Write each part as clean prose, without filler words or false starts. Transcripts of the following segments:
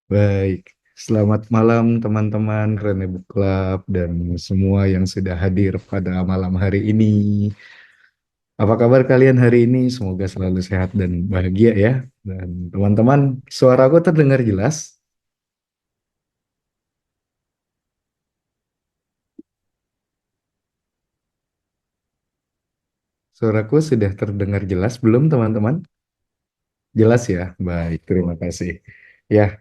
Baik, selamat malam teman-teman Rene Book Club dan semua yang sudah hadir pada malam hari ini. Apa kabar kalian hari ini? Semoga selalu sehat dan bahagia ya. Dan teman-teman, suaraku terdengar jelas? Suaraku sudah terdengar jelas belum teman-teman? Jelas ya? Baik, terima kasih. Ya,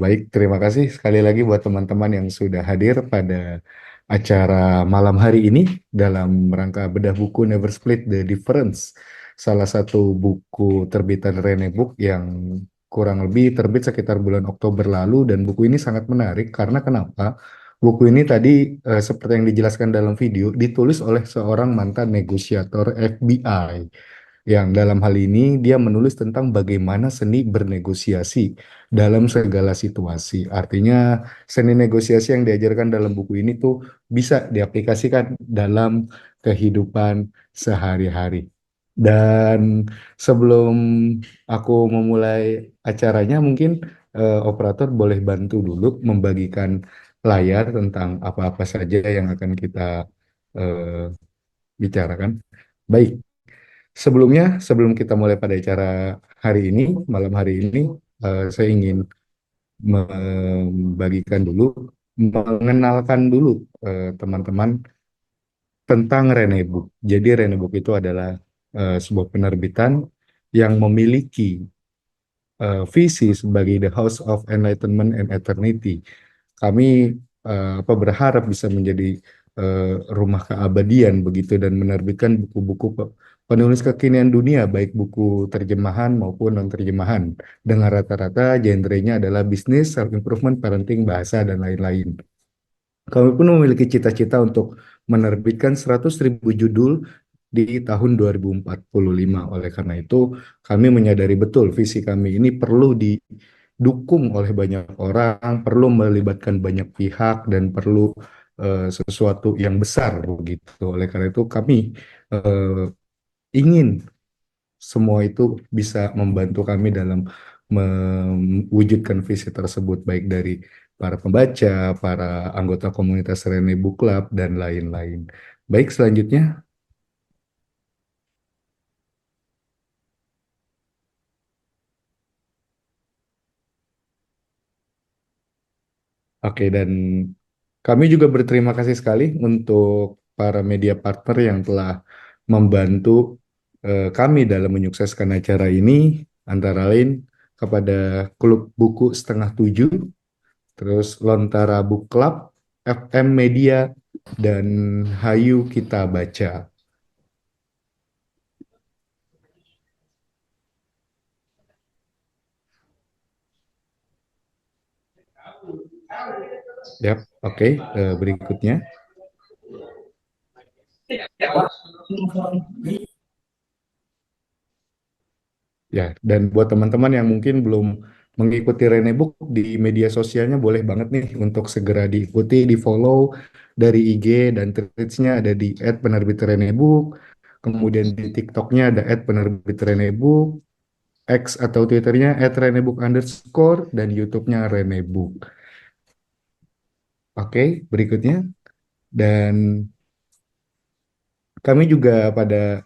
baik, terima kasih sekali lagi buat teman-teman yang sudah hadir pada acara malam hari ini dalam rangka bedah buku Never Split the Difference. Salah satu buku terbitan Rene Book yang kurang lebih terbit sekitar bulan Oktober lalu dan buku ini sangat menarik karena kenapa? Buku ini tadi seperti yang dijelaskan dalam video ditulis oleh seorang mantan negosiator FBI yang dalam hal ini dia menulis tentang bagaimana seni bernegosiasi dalam segala situasi. Artinya seni negosiasi yang diajarkan dalam buku ini tuh bisa diaplikasikan dalam kehidupan sehari-hari. Dan sebelum aku memulai acaranya, mungkin operator boleh bantu dulu membagikan layar tentang apa-apa saja yang akan kita eh, bicarakan. Baik. Sebelumnya, sebelum kita mulai pada acara hari ini, malam hari ini, saya ingin membagikan dulu, mengenalkan dulu teman-teman tentang Renebook. Jadi Renebook itu adalah sebuah penerbitan yang memiliki visi sebagai The House of Enlightenment and Eternity. Kami apa berharap bisa menjadi rumah keabadian begitu dan menerbitkan buku-buku penulis kekinian dunia baik buku terjemahan maupun non terjemahan dengan rata-rata genrenya adalah bisnis, self improvement, parenting, bahasa dan lain-lain. Kami pun memiliki cita-cita untuk menerbitkan 100.000 judul di tahun 2045. Oleh karena itu, kami menyadari betul visi kami ini perlu didukung oleh banyak orang, perlu melibatkan banyak pihak, dan perlu sesuatu yang besar begitu. Oleh karena itu, kami eh, ingin semua itu bisa membantu kami dalam mewujudkan visi tersebut, baik dari para pembaca, para anggota komunitas Rene Book Club, dan lain-lain. Baik, selanjutnya. Oke, dan kami juga berterima kasih sekali untuk para media partner yang telah membantu kami dalam menyukseskan acara ini, antara lain kepada Klub Buku Setengah Tujuh, terus Lontara Book Club, FM Media, dan Hayu Kita Baca. Yap, oke. Berikutnya. Ya, dan buat teman-teman yang mungkin belum mengikuti Renebook di media sosialnya, boleh banget nih untuk segera diikuti, di follow dari IG dan tweetsnya ada di @penerbit_renebook, kemudian di TikToknya ada @penerbit_renebook, X atau Twitternya @renebook_, dan YouTube-nya Renebook. Oke, berikutnya. Dan kami juga pada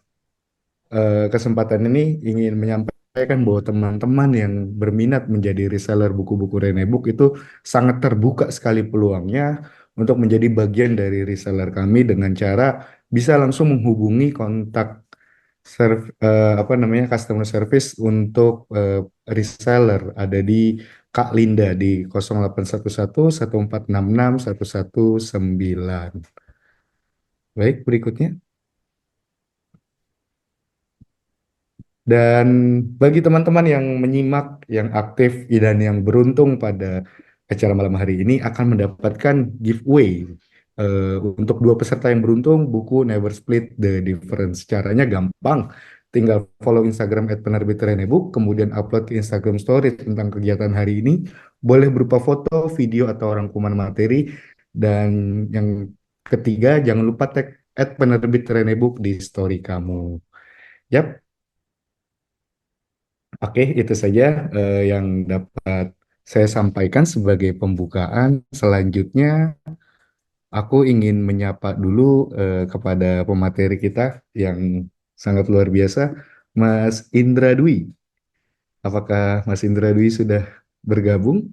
kesempatan ini ingin menyampaikan bahwa teman-teman yang berminat menjadi reseller buku-buku Renebook itu sangat terbuka sekali peluangnya untuk menjadi bagian dari reseller kami dengan cara bisa langsung menghubungi kontak apa namanya customer service untuk reseller ada di Kak Linda di 0811 1466 1119. Baik, berikutnya. Dan bagi teman-teman yang menyimak, yang aktif, dan yang beruntung pada acara malam hari ini akan mendapatkan giveaway. Untuk dua peserta yang beruntung, buku Never Split the Difference. Caranya gampang, tinggal follow Instagram @penerbit_renebook, kemudian upload ke Instagram Story tentang kegiatan hari ini. Boleh berupa foto, video, atau rangkuman materi. Dan yang ketiga, jangan lupa tag @penerbit_renebook di story kamu. Yap. Oke, itu saja yang dapat saya sampaikan sebagai pembukaan. Selanjutnya, aku ingin menyapa dulu kepada pemateri kita yang sangat luar biasa, Mas Indra Dwi. Apakah Mas Indra Dwi sudah bergabung?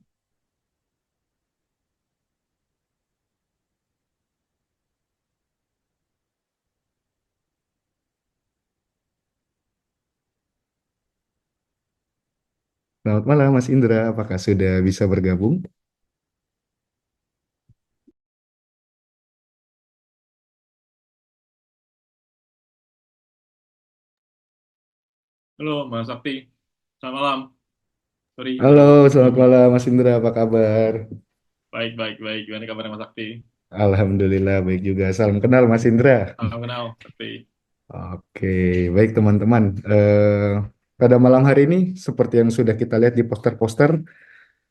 Selamat malam, Mas Indra. Apakah sudah bisa bergabung? Halo, Mas Sakti. Selamat malam. Sorry, Halo, selamat ganggu. malam, Mas Indra. Apa kabar? Baik, baik, baik. Gimana kabarnya Mas Sakti? Alhamdulillah, baik juga. Salam kenal, Mas Indra. Salam kenal, Sakti. Oke, baik teman-teman. Pada malam hari ini, seperti yang sudah kita lihat di poster-poster,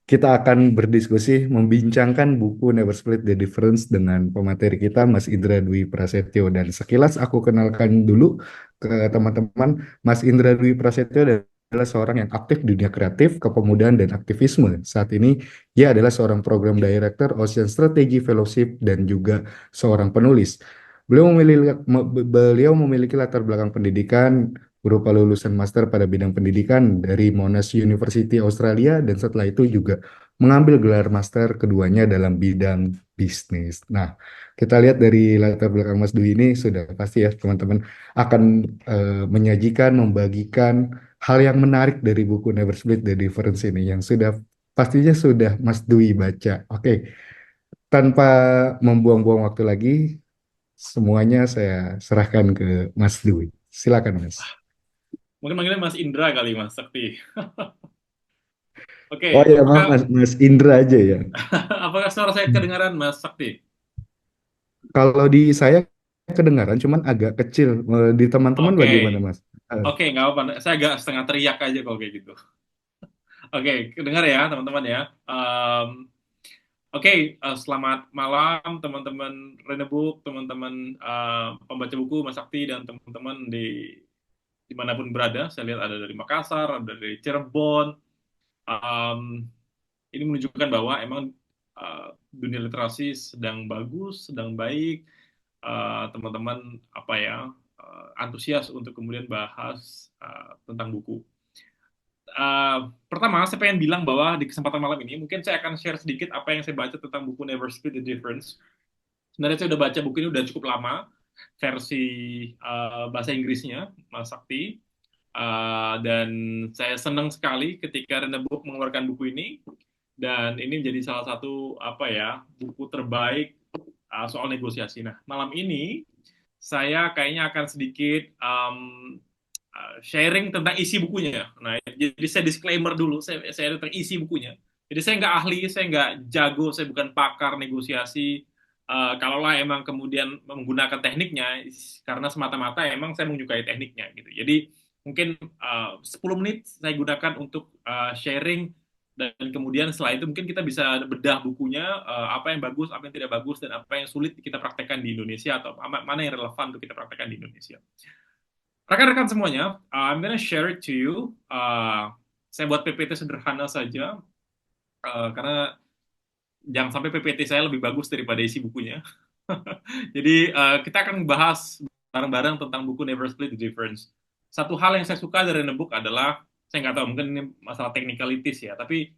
kita akan berdiskusi, membincangkan buku Never Split the Difference dengan pemateri kita, Mas Indra Dwi Prasetyo. Dan sekilas aku kenalkan dulu ke teman-teman, Mas Indra Dwi Prasetyo adalah seorang yang aktif di dunia kreatif, kepemudaan, dan aktivisme. Saat ini, dia adalah seorang program director Ocean Strategy Fellowship dan juga seorang penulis. Beliau memiliki latar belakang pendidikan berupa lulusan master pada bidang pendidikan dari Monash University Australia dan setelah itu juga mengambil gelar master keduanya dalam bidang bisnis. Nah, kita lihat dari latar belakang Mas Dwi ini sudah pasti ya teman-teman akan menyajikan, membagikan hal yang menarik dari buku Never Split the Difference ini yang sudah pastinya sudah Mas Dwi baca. Oke, tanpa membuang-buang waktu lagi, semuanya saya serahkan ke Mas Dwi. Silakan, Mas. Mungkin manggilnya Mas Indra kali, Mas Sakti. Oh Oke, ya, maaf apakah Mas, Mas Indra aja ya. apakah suara saya kedengaran, Mas Sakti? Kalau di saya kedengaran, cuman agak kecil. Di teman-teman Oke, bagaimana, Mas? oke, nggak apa-apa. Saya agak setengah teriak aja kalau kayak gitu. Oke, kedengar ya, teman-teman ya. Oke, selamat malam teman-teman Renebook, teman-teman pembaca buku Mas Sakti, dan teman-teman di dimanapun berada. Saya lihat ada dari Makassar, ada dari Cirebon. Um, ini menunjukkan bahwa emang dunia literasi sedang bagus, sedang baik. Teman-teman apa ya antusias untuk kemudian bahas tentang buku. Pertama, saya pengen bilang bahwa di kesempatan malam ini mungkin saya akan share sedikit apa yang saya baca tentang buku Never Split the Difference. Sebenarnya saya udah baca buku ini udah cukup lama, versi bahasa Inggrisnya, Mas Sakti. Dan saya senang sekali ketika Rena Book mengeluarkan buku ini, dan ini menjadi salah satu apa ya buku terbaik soal negosiasi. Nah, malam ini saya kayaknya akan sedikit sharing tentang isi bukunya. Nah, jadi saya disclaimer dulu, saya tentang isi bukunya. Jadi saya nggak ahli, saya nggak jago, saya bukan pakar negosiasi. Kalaulah emang kemudian menggunakan tekniknya, karena semata-mata emang saya menyukai tekniknya gitu. Jadi mungkin 10 menit saya gunakan untuk sharing, dan kemudian setelah itu mungkin kita bisa bedah bukunya, apa yang bagus, apa yang tidak bagus, dan apa yang sulit kita praktekkan di Indonesia, atau mana yang relevan untuk kita praktekkan di Indonesia. Rekan-rekan semuanya, I'm gonna share it to you. Saya buat PPT sederhana saja, karena jangan sampai PPT saya lebih bagus daripada isi bukunya. Jadi kita akan bahas bareng-bareng tentang buku Never Split the Difference. Satu hal yang saya suka dari the book adalah, saya nggak tahu mungkin ini masalah technicalities ya, tapi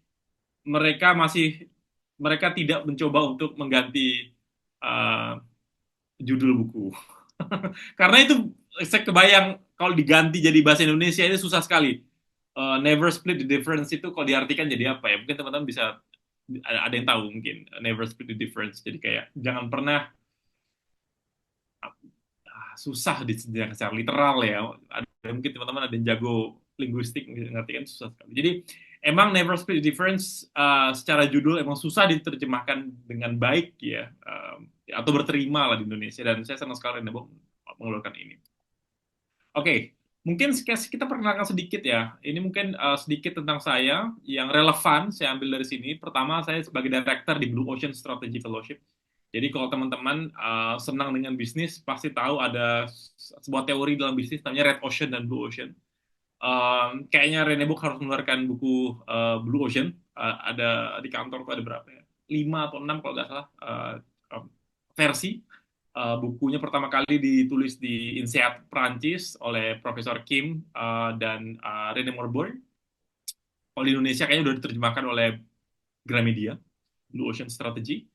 mereka masih mereka tidak mencoba untuk mengganti uh, judul buku. Karena itu saya kebayang kalau diganti jadi bahasa Indonesia ini susah sekali. Never Split the Difference itu kalau diartikan jadi apa ya? Mungkin teman-teman bisa ada yang tahu mungkin Never Split the Difference. Jadi kayak jangan pernah susah secara literal ya. Ada mungkin teman-teman ada yang jago linguistik ngerti kan susah sekali. Jadi emang Never Split the Difference secara judul emang susah diterjemahkan dengan baik ya, atau berterima lah di Indonesia, dan saya senang sekali Nebo mengeluarkan ini. Oke, mungkin kita perkenalkan sedikit ya. Ini mungkin sedikit tentang saya yang relevan saya ambil dari sini. Pertama, saya sebagai director di Blue Ocean Strategy Fellowship. Jadi kalau teman-teman senang dengan bisnis, pasti tahu ada sebuah teori dalam bisnis namanya Red Ocean dan Blue Ocean. Kayaknya Rene Book harus mengeluarkan buku Blue Ocean, ada di kantor tuh ada berapa ya? 5 atau 6 kalau nggak salah versi. Bukunya pertama kali ditulis di INSEAD Prancis oleh Profesor Kim dan René Morbourn. Kalau di Indonesia kayaknya udah diterjemahkan oleh Gramedia, Blue Ocean Strategy.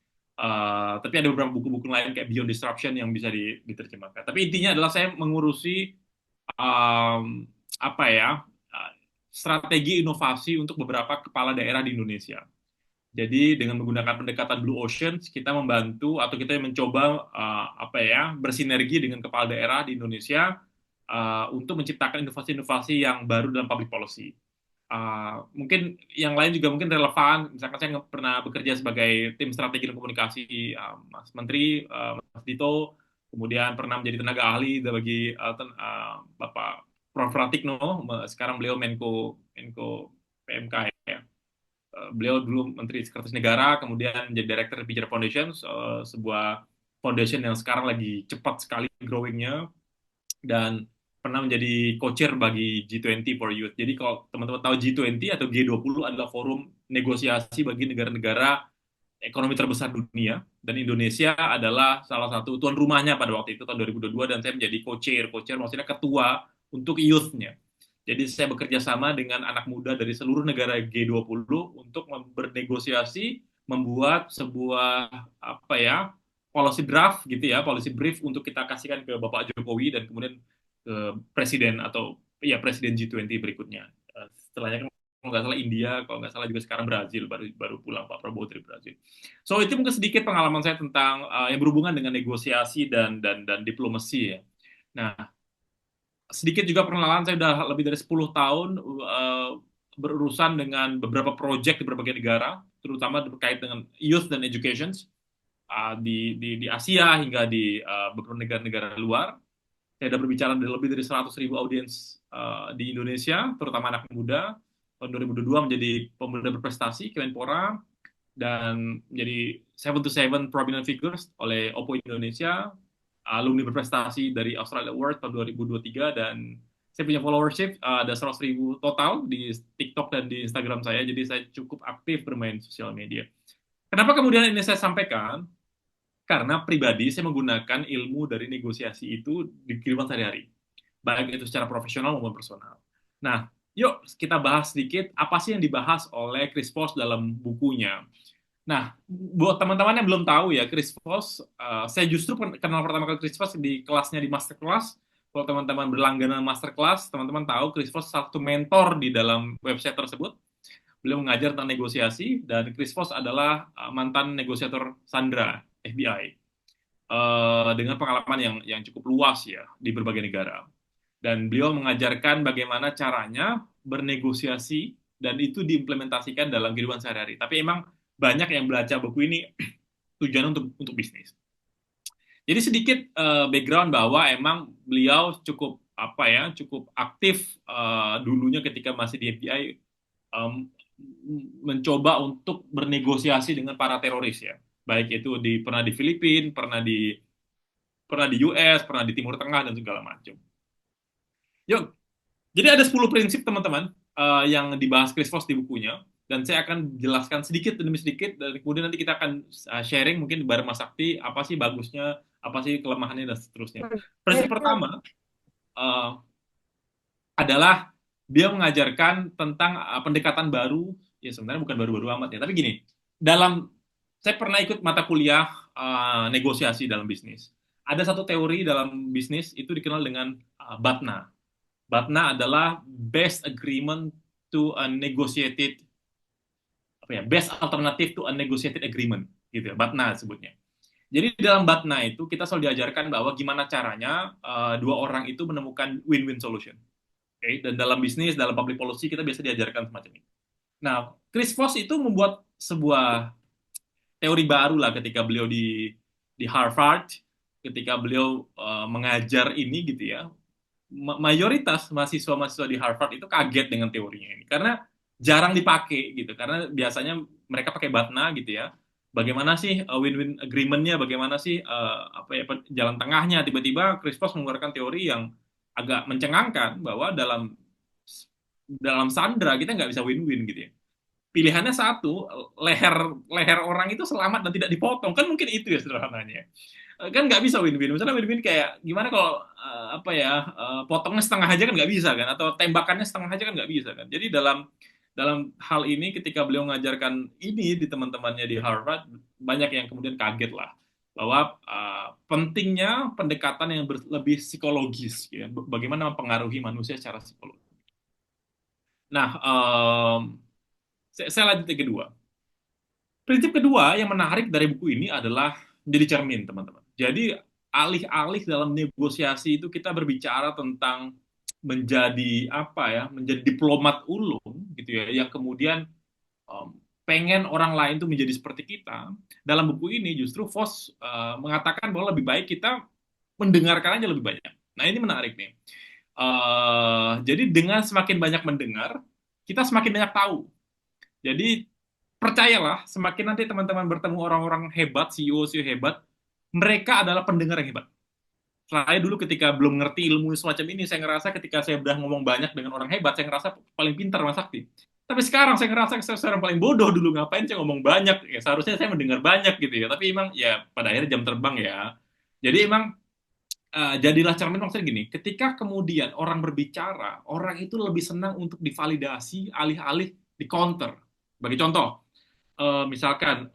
Tapi ada beberapa buku-buku lain kayak Beyond Disruption yang bisa diterjemahkan. Tapi intinya adalah saya mengurusi um, apa ya strategi inovasi untuk beberapa kepala daerah di Indonesia. Jadi dengan menggunakan pendekatan Blue Ocean, kita membantu atau kita mencoba apa ya bersinergi dengan kepala daerah di Indonesia untuk menciptakan inovasi-inovasi yang baru dalam public policy. Mungkin yang lain juga mungkin relevan. Misalkan saya pernah bekerja sebagai tim strategi dan komunikasi Mas Menteri, Mas Dito, kemudian pernah menjadi tenaga ahli bagi Bapak Prof. Pratikno, sekarang beliau Menko PMK ya. Beliau dulu Menteri Sekretaris Negara, kemudian menjadi Director Pijar Foundation, sebuah foundation yang sekarang lagi cepat sekali growing-nya, dan pernah menjadi co-chair bagi G20 for Youth. Jadi kalau teman-teman tahu G20 atau G20 adalah forum negosiasi bagi negara-negara ekonomi terbesar dunia, dan Indonesia adalah salah satu tuan rumahnya pada waktu itu tahun 2022, dan saya menjadi co-chair maksudnya ketua untuk youth-nya. Jadi saya bekerja sama dengan anak muda dari seluruh negara G20 untuk bernegosiasi, membuat sebuah apa ya policy draft gitu ya, policy brief untuk kita kasihkan ke Bapak Jokowi dan kemudian ke presiden atau ya presiden G20 berikutnya. Setelahnya kan kalau nggak salah India, kalau nggak salah juga sekarang Brazil, baru baru pulang Pak Prabowo dari Brazil. So itu mungkin sedikit pengalaman saya tentang yang berhubungan dengan negosiasi dan diplomasi ya. Nah, sedikit juga perkenalan, saya sudah lebih dari 10 tahun berurusan dengan beberapa proyek di berbagai negara, terutama terkait dengan youth dan education di Asia hingga di beberapa negara-negara luar. Saya sudah berbicara dari lebih dari 100.000 audiens di Indonesia, terutama anak muda. Tahun 2022 menjadi pemuda berprestasi Kemenpora dan menjadi 7 to 7 prominent figures oleh Oppo Indonesia, alumni berprestasi dari Australia Award tahun 2023, dan saya punya followership ada 100.000 total di TikTok dan di Instagram saya, jadi saya cukup aktif bermain sosial media. Kenapa kemudian ini saya sampaikan? Karena pribadi saya menggunakan ilmu dari negosiasi itu di kehidupan sehari-hari, baik itu secara profesional maupun personal. Nah, yuk kita bahas sedikit apa sih yang dibahas oleh Chris Voss dalam bukunya. Nah, buat teman-teman yang belum tahu ya, Chris Voss, saya justru kenal pertama kali Chris Voss di kelasnya di masterclass. Kalau teman-teman berlangganan masterclass, teman-teman tahu Chris Voss satu mentor di dalam website tersebut. Beliau mengajar tentang negosiasi, dan Chris Voss adalah mantan negosiator Sandra, FBI, dengan pengalaman yang cukup luas ya di berbagai negara. Dan beliau mengajarkan bagaimana caranya bernegosiasi, dan itu diimplementasikan dalam kehidupan sehari-hari. Tapi emang banyak yang baca buku ini tujuan untuk bisnis. Jadi sedikit background bahwa emang beliau cukup apa ya cukup aktif dulunya ketika masih di FBI, mencoba untuk bernegosiasi dengan para teroris ya, baik itu pernah di Filipina, pernah di US, pernah di Timur Tengah dan segala macam. Yuk, jadi ada 10 prinsip teman-teman yang dibahas Chris Voss di bukunya, dan saya akan jelaskan sedikit demi sedikit, dan kemudian nanti kita akan sharing mungkin bareng Mas Sakti apa sih bagusnya, apa sih kelemahannya dan seterusnya. Prinsip pertama adalah dia mengajarkan tentang pendekatan baru, ya sebenarnya bukan baru-baru amat ya, tapi gini, saya pernah ikut mata kuliah negosiasi dalam bisnis. Ada satu teori dalam bisnis itu dikenal dengan BATNA. BATNA adalah best agreement to a negotiated best alternative to a negotiated agreement gitu ya, BATNA sebutnya. Jadi dalam BATNA itu kita selalu diajarkan bahwa gimana caranya dua orang itu menemukan win-win solution. Okay? Dan dalam bisnis, dalam public policy kita biasa diajarkan semacam ini. Nah, Chris Voss itu membuat sebuah teori baru lah ketika beliau di Harvard, ketika beliau mengajar ini gitu ya. Mayoritas mahasiswa-mahasiswa di Harvard itu kaget dengan teorinya ini karena jarang dipakai gitu, karena biasanya mereka pakai BATNA gitu ya. Bagaimana sih win-win agreement-nya, bagaimana sih jalan tengahnya. Tiba-tiba Chris Voss mengeluarkan teori yang agak mencengangkan bahwa dalam Sandra kita nggak bisa win-win gitu ya. pilihannya satu, leher leher orang itu selamat dan tidak dipotong, kan mungkin itu ya sederhananya. Kan nggak bisa win-win. Misalnya win-win kayak gimana kalau apa ya, potongnya setengah aja kan nggak bisa kan, atau tembakannya setengah aja kan nggak bisa kan. Jadi dalam dalam hal ini ketika beliau mengajarkan ini di teman-temannya di Harvard, banyak yang kemudian kaget lah bahwa pentingnya pendekatan yang lebih psikologis, ya, bagaimana mempengaruhi manusia secara psikologis. Nah, saya lanjut ke kedua. Prinsip kedua yang menarik dari buku ini adalah menjadi cermin, teman-teman. Jadi, alih-alih dalam negosiasi itu kita berbicara tentang menjadi apa ya, menjadi diplomat ulung gitu ya, yang kemudian pengen orang lain tuh menjadi seperti kita. Dalam buku ini justru Voss mengatakan bahwa lebih baik kita mendengarkan aja lebih banyak. Nah, ini menarik nih. Jadi dengan semakin banyak mendengar, kita semakin banyak tahu. Jadi percayalah, semakin nanti teman-teman bertemu orang-orang hebat, CEO-CEO hebat, mereka adalah pendengar yang hebat. Saya dulu ketika belum ngerti ilmu semacam ini, saya ngerasa ketika saya udah ngomong banyak dengan orang hebat, saya ngerasa paling pintar Mas Sakti. Tapi sekarang saya ngerasa saya seorang paling bodoh dulu, ngapain saya ngomong banyak, ya seharusnya saya mendengar banyak gitu ya. Tapi emang ya pada akhirnya jam terbang ya. Jadi emang jadilah cermin maksudnya gini, ketika kemudian orang berbicara, orang itu lebih senang untuk divalidasi alih-alih di counter. Bagi contoh, misalkan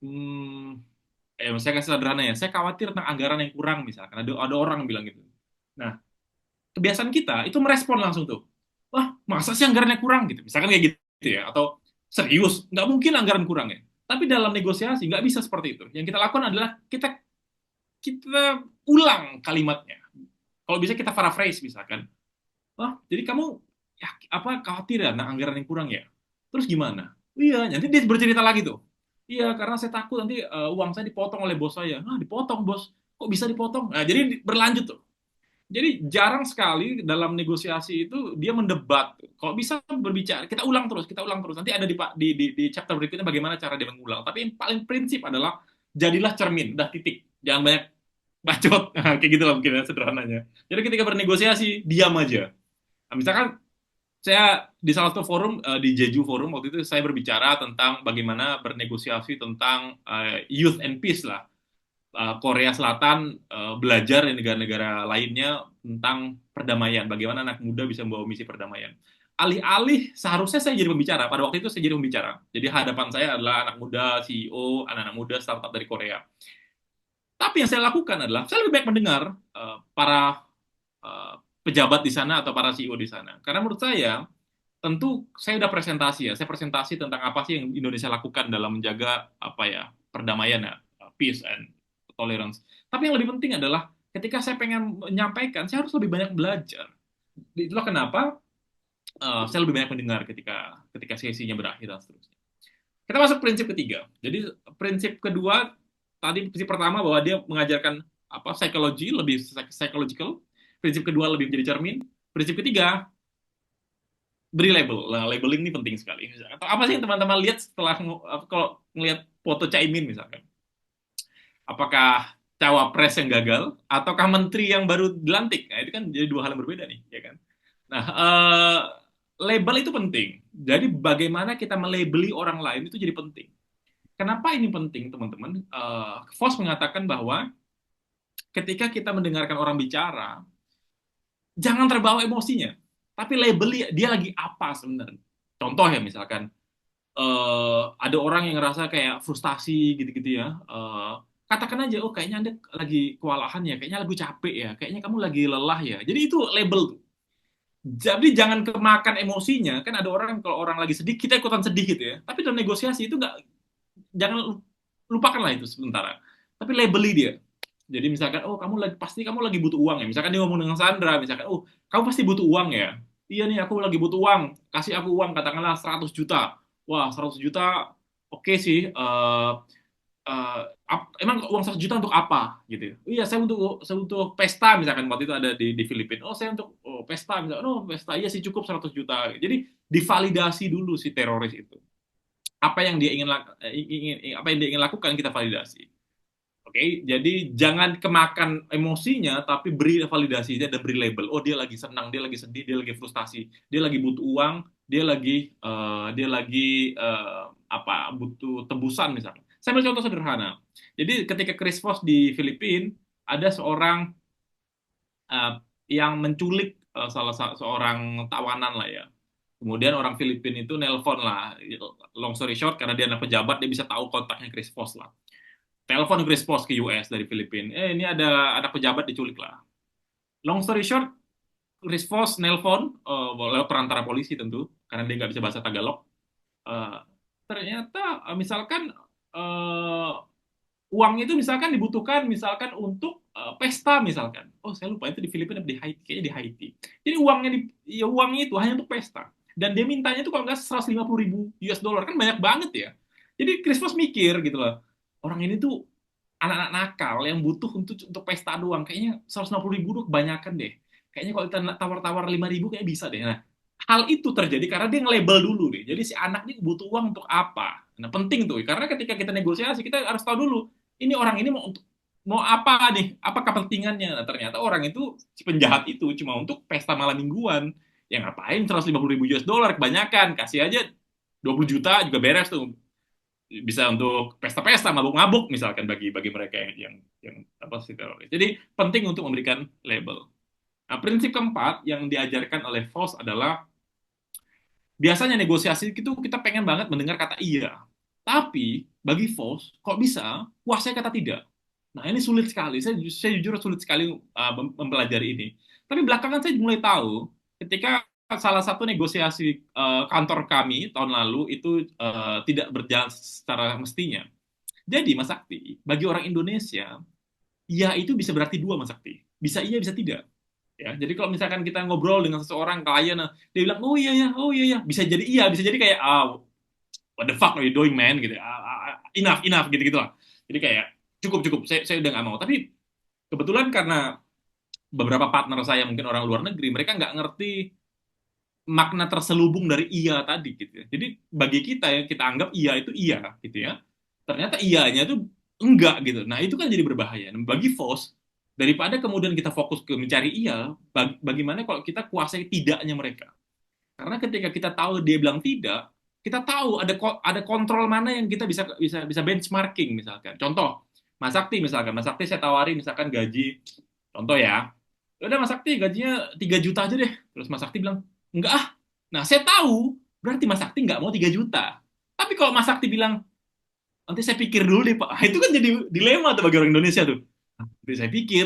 hmm, saya kasih sederhana ya, saya khawatir tentang anggaran yang kurang misalkan, ada orang yang bilang gitu. Nah, kebiasaan kita itu merespon langsung tuh, wah masa sih anggarannya kurang gitu, misalkan kayak gitu ya, atau serius, nggak mungkin anggaran kurang ya. Tapi dalam negosiasi nggak bisa seperti itu. Yang kita lakukan adalah kita kita ulang kalimatnya. Kalau bisa kita paraphrase misalkan, wah jadi kamu ya apa khawatir ya nah anggaran yang kurang ya? Terus gimana? Iya, nanti dia bercerita lagi tuh. Iya, karena saya takut nanti uang saya dipotong oleh bos saya. Nah, dipotong bos. Kok bisa dipotong? Nah, jadi berlanjut tuh. Jadi jarang sekali dalam negosiasi itu dia mendebat. Kalau bisa berbicara, kita ulang terus, kita ulang terus. Nanti ada di chapter berikutnya bagaimana cara dia mengulang. Tapi yang paling prinsip adalah jadilah cermin, dah titik. Jangan banyak bacot. Nah, kayak gitu lah mungkin ya, sederhananya. Jadi ketika bernegosiasi, diam aja. Nah, misalkan saya di salah satu forum di Jeju Forum waktu itu saya berbicara tentang bagaimana bernegosiasi tentang youth and peace lah. Korea Selatan belajar di negara-negara lainnya tentang perdamaian, bagaimana anak muda bisa membawa misi perdamaian. Alih-alih seharusnya saya jadi pembicara, pada waktu itu saya jadi pembicara. Jadi hadapan saya adalah anak muda, CEO, anak-anak muda startup dari Korea. Tapi yang saya lakukan adalah saya lebih baik mendengar para uh, pejabat di sana atau para CEO di sana. Karena menurut saya tentu saya udah presentasi ya, saya presentasi tentang apa sih yang Indonesia lakukan dalam menjaga apa ya perdamaian ya, peace and tolerance. Tapi yang lebih penting adalah ketika saya pengen menyampaikan, saya harus lebih banyak belajar. Itulah kenapa saya lebih banyak mendengar ketika ketika sesinya berakhir dan seterusnya. Kita masuk prinsip ketiga. Jadi prinsip kedua tadi prinsip pertama bahwa dia mengajarkan apa psikologi lebih psychological. Prinsip kedua lebih menjadi cermin. Prinsip ketiga beri label. Nah, labeling ini penting sekali. Atau apa sih yang teman-teman lihat setelah kalau ngelihat foto Caimin misalkan? Apakah cawapres yang gagal ataukah menteri yang baru dilantik? Nah, itu kan jadi dua hal yang berbeda nih, ya kan? Nah, label itu penting. Jadi bagaimana kita melabeli orang lain itu jadi penting. Kenapa ini penting, teman-teman? Voss mengatakan bahwa ketika kita mendengarkan orang bicara, jangan terbawa emosinya, tapi label dia lagi apa sebenarnya. Contoh ya, misalkan ada orang yang ngerasa kayak frustasi gitu-gitu ya. Katakan aja, oh kayaknya Anda lagi kewalahan ya, kayaknya lagi capek ya, kayaknya kamu lagi lelah ya. Jadi itu label tuh. Jadi jangan kemakan emosinya. Kan ada orang kalau orang lagi sedih, kita ikutan sedih gitu ya. Tapi dalam negosiasi itu nggak, jangan lupakanlah itu sementara. Tapi labeli dia. Jadi misalkan, oh kamu lagi pasti kamu lagi butuh uang ya. Misalkan dia ngomong dengan Sandra, misalkan, oh kamu pasti butuh uang ya. Iya nih, aku lagi butuh uang. Kasih aku uang, katakanlah 100 juta. Wah, 100 juta, oke sih. Emang uang 100 juta untuk apa gitu? Iya, saya untuk pesta misalkan waktu itu ada di Filipina. Oh, saya untuk pesta misalkan. Oh, pesta. Iya sih cukup 100 juta. Jadi divalidasi dulu si teroris itu. Apa yang dia ingin, apa yang dia ingin lakukan kita validasi. Oke, jadi jangan kemakan emosinya, tapi beri validasinya dan beri label. Oh, dia lagi senang, dia lagi sedih, dia lagi frustasi, dia lagi butuh uang, dia lagi apa butuh tebusan misalnya. Saya ambil contoh sederhana. Jadi ketika Chris Voss di Filipina ada seorang eh, yang menculik seorang tawanan lah ya. Kemudian orang Filipina itu nelpon lah. Long story short, karena dia anak pejabat, dia bisa tahu kontaknya Chris Voss lah. Telepon Chris Voss ke US dari Filipina. Ini ada anak pejabat diculik lah. Long story short, Chris Voss nelpon lewat perantara polisi tentu, karena dia nggak bisa bahasa Tagalog. Eh, ternyata misalkan eh, uang itu misalkan dibutuhkan misalkan untuk pesta misalkan. Oh, saya lupa itu di Filipina atau di Haiti, kayaknya di Haiti. Jadi uangnya itu hanya untuk pesta. Dan dia mintanya itu kalau nggak 150 ribu US dollar, kan banyak banget ya. Jadi Chris Voss mikir gitu loh. Orang ini tuh anak-anak nakal yang butuh untuk pesta doang. Kayaknya 150 ribu tuh kebanyakan deh. Kayaknya kalau kita tawar-tawar 5 ribu kayaknya bisa deh. Nah, hal itu terjadi karena dia nge-label dulu deh. Jadi si anak ini butuh uang untuk apa? Nah, penting tuh. Karena ketika kita negosiasi, kita harus tahu dulu ini orang ini mau apa nih? Apa kepentingannya? Nah, ternyata orang itu si penjahat itu cuma untuk pesta malam mingguan. Ya ngapain 150 ribu US dollar kebanyakan? Kasih aja 20 juta juga beres tuh. Bisa untuk pesta-pesta, mabuk-mabuk misalkan bagi bagi mereka yang apa sih teroris. Jadi penting untuk memberikan label. Nah, prinsip keempat yang diajarkan oleh Voss adalah biasanya negosiasi itu kita pengen banget mendengar kata iya. Tapi bagi Voss, kok bisa kuasai kata tidak? Nah, ini sulit sekali. Saya jujur sulit sekali mempelajari ini. Tapi belakangan saya mulai tahu ketika salah satu negosiasi kantor kami tahun lalu itu tidak berjalan secara mestinya. Jadi, Mas Sakti, bagi orang Indonesia, iya itu bisa berarti dua, Mas Sakti. Bisa iya, bisa tidak. Ya, jadi kalau misalkan kita ngobrol dengan seseorang klien, nah, dia bilang, oh iya ya, oh iya ya, bisa jadi iya, bisa jadi kayak, what the fuck are you doing, man, gitu. Enough, enough, gitu gitu lah. Jadi kayak cukup cukup, saya udah nggak mau. Tapi kebetulan karena beberapa partner saya mungkin orang luar negeri, mereka nggak ngerti makna terselubung dari iya tadi gitu ya. Jadi bagi kita yang kita anggap iya itu iya gitu ya. Ternyata iyanya itu enggak gitu. Nah, itu kan jadi berbahaya. Dan bagi FOS, daripada kemudian kita fokus ke mencari iya, bagaimana kalau kita kuasai tidaknya mereka. Karena ketika kita tahu dia bilang tidak, kita tahu ada kontrol mana yang kita bisa bisa bisa benchmarking misalkan. Contoh, Mas Sakti misalkan, Mas Sakti saya tawari misalkan gaji, contoh ya, udah Mas Sakti gajinya 3 juta aja deh. Terus Mas Sakti bilang, enggak ah. Nah, saya tahu, berarti Mas Sakti nggak mau 3 juta. Tapi kalau Mas Sakti bilang, nanti saya pikir dulu deh Pak, itu kan jadi dilema tuh bagi orang Indonesia tuh. Nanti saya pikir,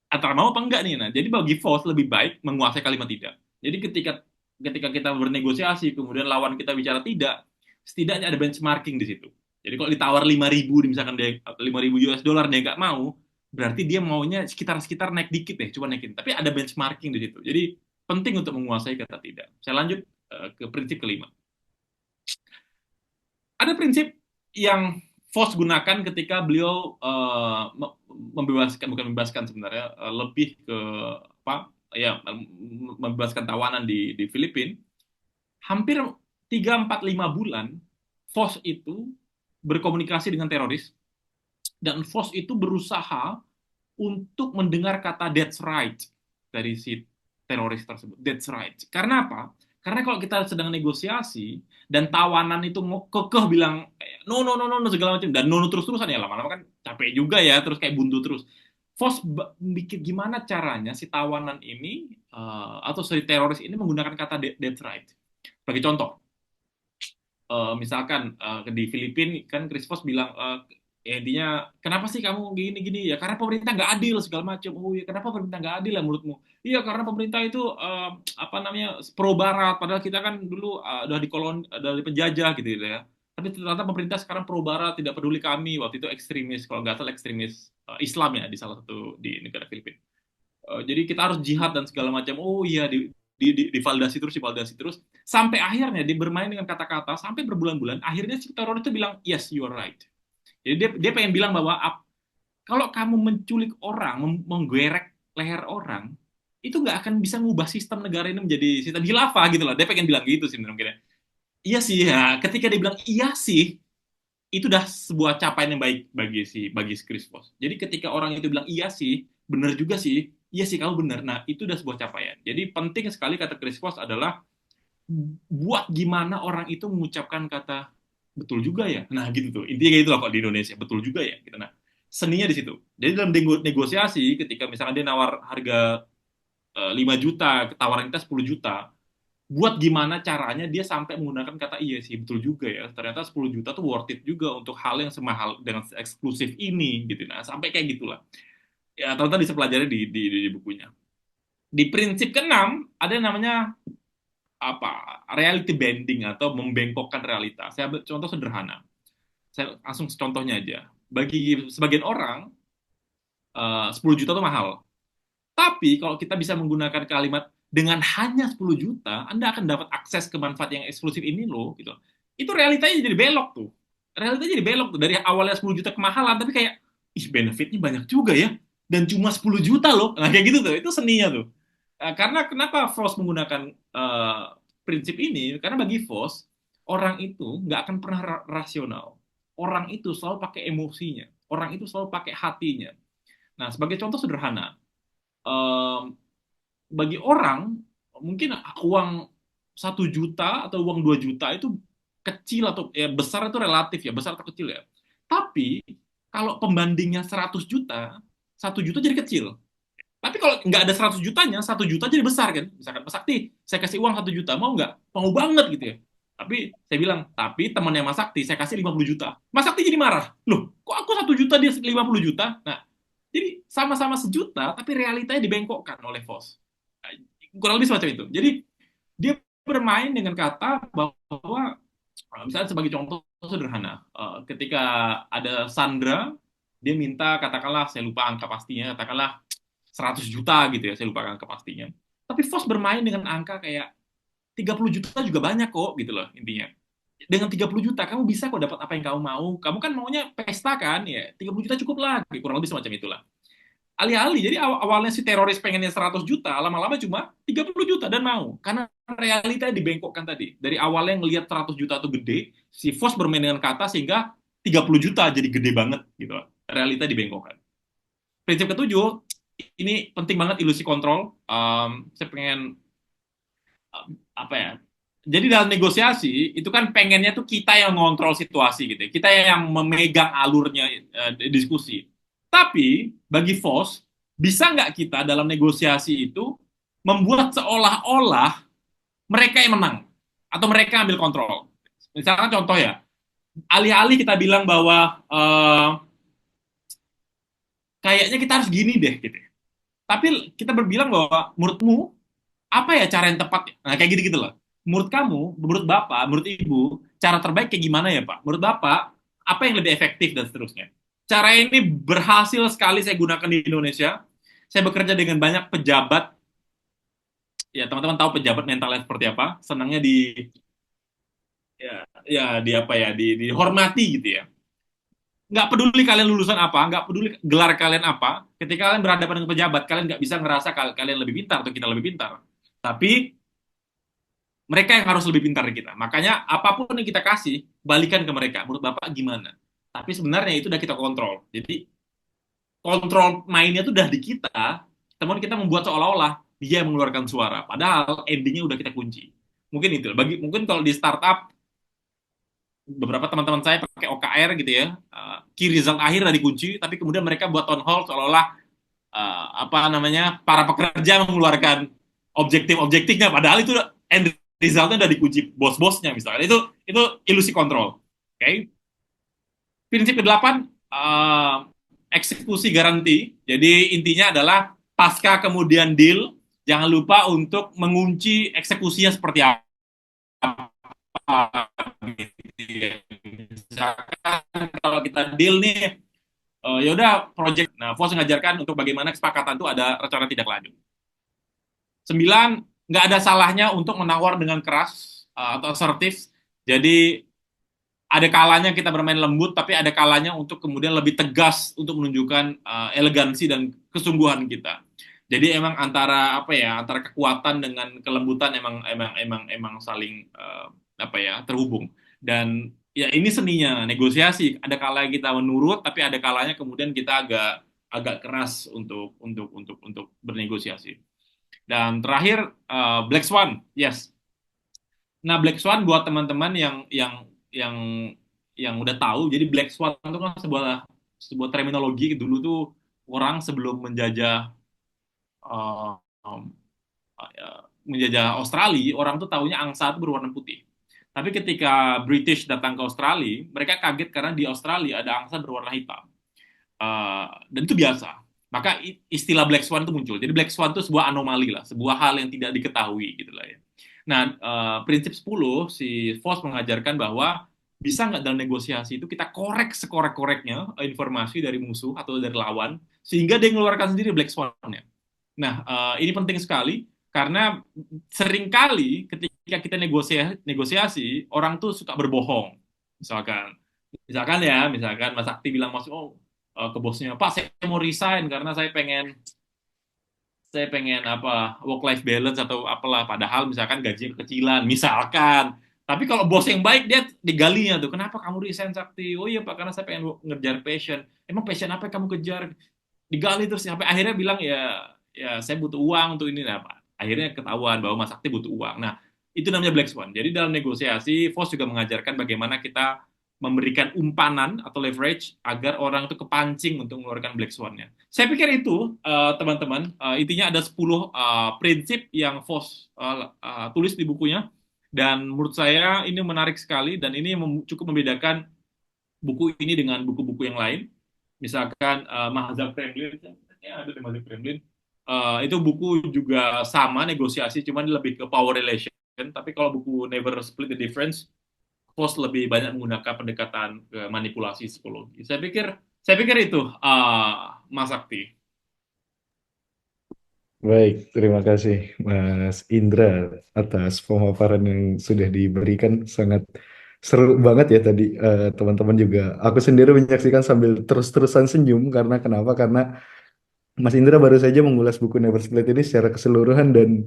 antara mau apa enggak nih. Nah, jadi bagi Vos lebih baik menguasai kalimat tidak. Jadi ketika ketika kita bernegosiasi, kemudian lawan kita bicara tidak, setidaknya ada benchmarking di situ. Jadi kalau ditawar 5 ribu, misalkan dia 5 ribu US dollar dia nggak mau, berarti dia maunya sekitar-sekitar naik dikit deh, cuma naikin. Tapi ada benchmarking di situ. Jadi penting untuk menguasai kata tidak. Saya lanjut ke prinsip kelima. Ada prinsip yang Voss gunakan ketika beliau membebaskan, bukan membebaskan sebenarnya, lebih ke apa ya, membebaskan tawanan di Filipina. Hampir 3, 4, 5 bulan Voss itu berkomunikasi dengan teroris, dan Voss itu berusaha untuk mendengar kata that's right dari si teroris tersebut. That's right. Karena apa? Karena kalau kita sedang negosiasi dan tawanan itu kekeh bilang no no no no, no segala macam, dan no, no terus-terusan, ya lama-lama kan capek juga ya, terus kayak buntu terus. Vos mikir gimana caranya si tawanan ini atau si teroris ini menggunakan kata that's right. Bagi contoh, misalkan di Filipina kan Chris Voss bilang, ya intinya kenapa sih kamu gini-gini, ya karena pemerintah nggak adil segala macam. Oh ya, kenapa pemerintah nggak adil ya menurutmu? Iya, karena pemerintah itu apa namanya, pro barat, padahal kita kan dulu udah udah penjajah gitu ya. Tapi ternyata pemerintah sekarang pro barat, tidak peduli kami. Waktu itu ekstremis, kalau nggak salah ekstremis Islam ya, di salah satu di negara Filipina. Jadi kita harus jihad dan segala macam. Oh iya, divalidasi terus, divalidasi terus, sampai akhirnya dia bermain dengan kata-kata sampai berbulan-bulan. Akhirnya si teror itu bilang yes, you are right. Jadi dia pengen bilang bahwa kalau kamu menculik orang, menggerek leher orang, itu nggak akan bisa ngubah sistem negara ini menjadi sistem khilafah gitu loh. Dia pengen bilang gitu sih mungkin. Iya sih ya. Ketika dia bilang iya sih, itu udah sebuah capaian yang baik bagi si Chris Voss. Jadi ketika orang itu bilang iya sih, benar juga sih, iya sih kamu benar. Nah, itu udah sebuah capaian. Jadi penting sekali kata Chris Voss adalah buat gimana orang itu mengucapkan kata betul juga ya. Nah, gitu tuh. Intinya kayak gitu lah kok di Indonesia, betul juga ya gitu. Nah, seninya di situ. Jadi dalam negosiasi ketika misalkan dia nawar harga 5 juta, tawaran kita 10 juta, buat gimana caranya dia sampai menggunakan kata iya sih betul juga ya, ternyata 10 juta tuh worth it juga untuk hal yang semahal dengan eksklusif ini gitu. Nah, sampai kayak gitulah ya, teman-teman bisa pelajari di bukunya. Di prinsip keenam ada yang namanya apa, reality bending atau membengkokkan realita. Saya ambil contoh sederhana, saya langsung contohnya aja. Bagi sebagian orang 10 juta itu mahal. Tapi kalau kita bisa menggunakan kalimat dengan hanya 10 juta, Anda akan dapat akses ke manfaat yang eksklusif ini loh, gitu. Itu realitanya jadi belok tuh. Realitanya jadi belok tuh. Dari awalnya 10 juta kemahalan, tapi kayak, ih benefitnya banyak juga ya. Dan cuma 10 juta loh. Nah kayak gitu tuh, itu seninya tuh. Karena kenapa Voss menggunakan prinsip ini? Karena bagi Voss, orang itu nggak akan pernah rasional. Orang itu selalu pakai emosinya. Orang itu selalu pakai hatinya. Nah, sebagai contoh sederhana, em, bagi orang mungkin uang 1 juta atau uang 2 juta itu kecil atau ya besar itu relatif ya, besar atau kecil ya. Tapi kalau pembandingnya 100 juta, 1 juta jadi kecil. Tapi kalau nggak ada 100 jutanya, 1 juta jadi besar kan. Misalkan Mas Sakti, saya kasih uang 1 juta, mau nggak? Mau banget gitu ya. Tapi saya bilang, tapi temannya Mas Sakti, saya kasih 50 juta. Mas Sakti jadi marah. Loh, kok aku 1 juta, dia 50 juta? Nah, jadi sama-sama sejuta, tapi realitanya dibengkokkan oleh Vos. Kurang lebih semacam itu. Jadi dia bermain dengan kata bahwa misalnya sebagai contoh sederhana, ketika ada Sandra, dia minta katakanlah saya lupa angka pastinya, katakanlah 100 juta gitu ya, saya lupa angka pastinya. Tapi Vos bermain dengan angka kayak 30 juta juga banyak kok gitu loh intinya. Dengan 30 juta kamu bisa kok dapat apa yang kamu mau. Kamu kan maunya pesta kan ya. 30 juta cukup lah. Kurang lebih semacam itulah. Alih-alih, jadi awalnya si teroris pengennya 100 juta, lama-lama cuma 30 juta dan mau. Karena realita dibengkokkan tadi. Dari awalnya ngelihat 100 juta itu gede, si Vos bermain dengan kata sehingga 30 juta jadi gede banget gitu. Realita dibengkokkan. Prinsip ketujuh, ini penting banget ilusi kontrol. Saya pengen apa ya? Jadi dalam negosiasi itu kan pengennya tuh kita yang ngontrol situasi gitu ya. Kita yang memegang alurnya diskusi. Tapi bagi Vos, bisa nggak kita dalam negosiasi itu membuat seolah-olah mereka yang menang atau mereka ambil kontrol. Misalnya contoh ya, alih-alih kita bilang bahwa kayaknya kita harus gini deh gitu. Tapi kita berbilang bahwa menurutmu apa ya cara yang tepat? Nah, kayak gitu-gitu loh. Menurut kamu, menurut Bapak, menurut Ibu, cara terbaik kayak gimana ya, Pak? Menurut Bapak, apa yang lebih efektif dan seterusnya. Cara ini berhasil sekali saya gunakan di Indonesia. Saya bekerja dengan banyak pejabat. Ya, teman-teman tahu pejabat mentalnya seperti apa? Senangnya ya, ya di apa ya, dihormati gitu ya. Nggak peduli kalian lulusan apa, nggak peduli gelar kalian apa, ketika kalian berhadapan dengan pejabat, kalian nggak bisa ngerasa kalian lebih pintar atau kita lebih pintar. Tapi mereka yang harus lebih pintar dari kita. Makanya apapun yang kita kasih, balikan ke mereka. Menurut Bapak gimana? Tapi sebenarnya itu udah kita kontrol. Jadi kontrol mainnya itu udah di kita. Teman kita membuat seolah-olah dia yang mengeluarkan suara. Padahal endingnya udah kita kunci. Mungkin itu. Mungkin kalau di startup beberapa teman-teman saya pakai OKR gitu ya. Key result akhir udah dikunci, tapi kemudian mereka buat town hall seolah-olah apa namanya para pekerja mengeluarkan objektif-objektifnya. Padahal itu end resultnya udah dikunci bos-bosnya misalnya. Itu ilusi kontrol. Oke. Okay? Prinsip ke-8 eksekusi garansi. Jadi intinya adalah pasca kemudian deal, jangan lupa untuk mengunci eksekusinya seperti apa. Misalkan kalau kita deal nih, ya udah project. Nah, Vos mengajarkan untuk bagaimana kesepakatan itu ada rencana tidak lanjut. 9, nggak ada salahnya untuk menawar dengan keras atau asertif. Jadi ada kalanya kita bermain lembut, tapi ada kalanya untuk kemudian lebih tegas untuk menunjukkan elegansi dan kesungguhan kita. Jadi emang antara apa ya, antara kekuatan dengan kelembutan emang saling apa ya terhubung. Dan ya ini seninya negosiasi. Ada kalanya kita menurut, tapi ada kalanya kemudian kita agak agak keras untuk bernegosiasi. Dan terakhir Black Swan, yes. Nah, Black Swan buat teman-teman yang yang udah tahu, jadi Black Swan itu kan sebuah sebuah terminologi dulu tuh orang sebelum uh, um, menjajah Australia, orang tuh taunya angsa itu berwarna putih. Tapi ketika British datang ke Australia, mereka kaget karena di Australia ada angsa berwarna hitam. Dan itu biasa. Maka istilah Black Swan itu muncul. Jadi Black Swan itu sebuah anomali lah, sebuah hal yang tidak diketahui gitu lah ya. Nah, prinsip 10 si Voss mengajarkan bahwa bisa nggak dalam negosiasi itu kita korek sekorek-koreknya informasi dari musuh atau dari lawan sehingga dia mengeluarkan sendiri Black Swan-nya. Nah, ini penting sekali karena seringkali ketika kita negosiasi orang tuh suka berbohong. Misalkan, misalkan Mas Sakti bilang masuk, oh, ke bosnya, Pak, saya mau resign karena saya pengen apa work life balance atau apalah, padahal misalkan gaji kecilan misalkan. Tapi kalau bos yang baik dia digalinya tuh, kenapa kamu resign Sakti? Oh iya Pak, karena saya pengen ngejar passion. Emang passion apa yang kamu kejar? Digali terus sampai akhirnya bilang ya ya saya butuh uang untuk ini, nah Pak. Akhirnya ketahuan bahwa Mas Sakti butuh uang. Nah, itu namanya black swan. Jadi dalam negosiasi Voss juga mengajarkan bagaimana kita memberikan umpanan atau leverage agar orang itu kepancing untuk mengeluarkan black swan-nya. Saya pikir itu teman-teman, intinya ada 10 prinsip yang Voss tulis di bukunya, dan menurut saya ini menarik sekali dan ini cukup membedakan buku ini dengan buku-buku yang lain. Misalkan Mahazab Kremlin, ya ada di Mahazab Kremlin. Itu buku juga sama negosiasi, cuman lebih ke power relation. Tapi kalau buku Never Split the Difference, Post lebih banyak menggunakan pendekatan ke manipulasi psikologi. Saya pikir itu Mas Sakti. Baik, terima kasih Mas Indra atas pemaparan yang sudah diberikan. Sangat seru banget ya tadi, teman-teman juga. Aku sendiri menyaksikan sambil terus-terusan senyum karena kenapa? Karena Mas Indra baru saja mengulas buku Never Split ini secara keseluruhan dan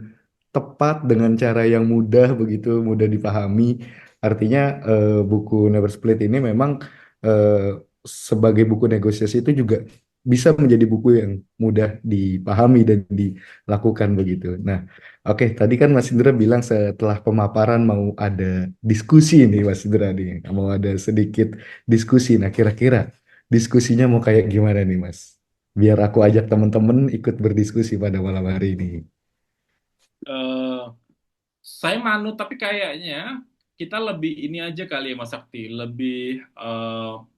tepat dengan cara yang mudah, begitu mudah dipahami. Artinya buku Never Split ini memang eh, sebagai buku negosiasi itu juga bisa menjadi buku yang mudah dipahami dan dilakukan begitu. Nah, oke, tadi kan Mas Indra bilang setelah pemaparan mau ada diskusi nih Mas Indra nih, mau ada sedikit diskusi. Nah, kira-kira diskusinya mau kayak gimana nih Mas? Biar aku ajak teman-teman ikut berdiskusi pada malam hari ini. Eh, saya manut, tapi kayaknya kita lebih ini aja kali ya Mas Sakti. Lebih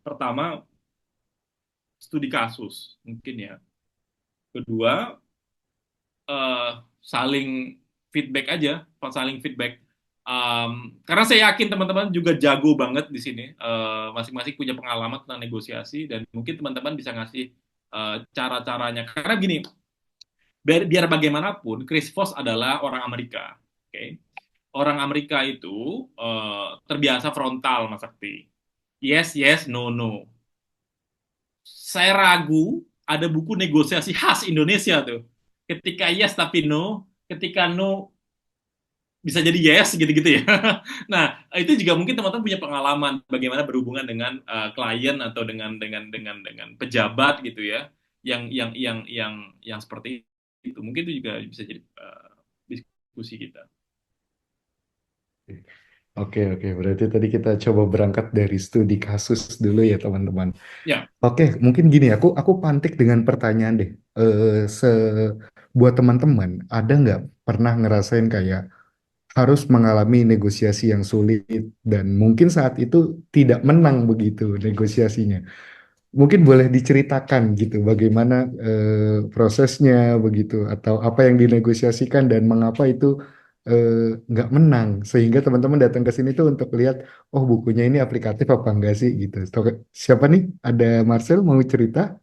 pertama studi kasus mungkin ya. Kedua eh, saling feedback aja, saling feedback. Karena saya yakin teman-teman juga jago banget di sini, masing-masing punya pengalaman tentang negosiasi dan mungkin teman-teman bisa ngasih cara-caranya. Karena gini, biar bagaimanapun, Chris Voss adalah orang Amerika, oke? Okay? Orang Amerika itu terbiasa frontal, Mas Sakti. Yes, yes, no, no. Saya ragu ada buku negosiasi khas Indonesia tuh. Ketika yes tapi no, ketika no bisa jadi yes gitu-gitu ya. Nah, itu juga mungkin teman-teman punya pengalaman bagaimana berhubungan dengan klien atau dengan pejabat gitu ya. Yang seperti itu. Mungkin itu juga bisa jadi diskusi kita. Oke, oke. Berarti tadi kita coba berangkat dari studi kasus dulu ya, teman-teman. Ya, Oke, mungkin gini, aku pantik dengan pertanyaan deh. Eh, se buat teman-teman, ada nggak pernah ngerasain kayak harus mengalami negosiasi yang sulit dan mungkin saat itu tidak menang begitu negosiasinya? Mungkin boleh diceritakan gitu bagaimana prosesnya begitu atau apa yang dinegosiasikan dan mengapa itu nggak menang sehingga teman-teman datang ke sini tuh untuk lihat oh bukunya ini aplikatif apa enggak sih gitu. Siapa nih? Ada Marcel mau cerita?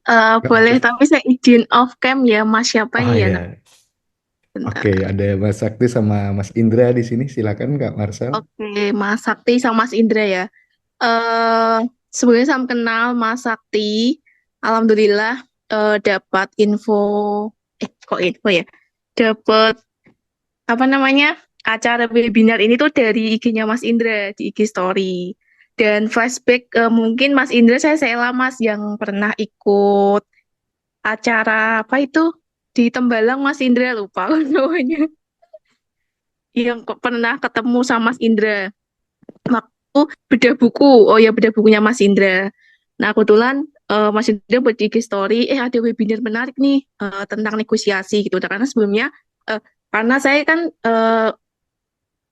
Nggak, Boleh, Marcel? tapi saya izin off cam ya, Mas. Siapa Oh ini ya? Nak? ya, oke, Bentar. ada Mas Sakti sama Mas Indra di sini. Silakan Kak Marcel. Oke, Mas Sakti sama Mas Indra ya. eh Sebenarnya sama kenal Mas Sakti. Alhamdulillah dapat info, kok info ya? Dapat apa namanya? acara webinar ini tuh dari IG-nya Mas Indra di IG Story. Dan flashback mungkin Mas Indra saya Mas yang pernah ikut acara apa itu di Tembalang Mas Indra lupa namanya. Yang pernah ketemu sama Mas Indra waktu bedah buku. Oh ya bedah bukunya Mas Indra. Nah kebetulan Mas Indra buat di IG Story, ada webinar menarik nih tentang negosiasi gitu. Nah, karena sebelumnya karena saya kan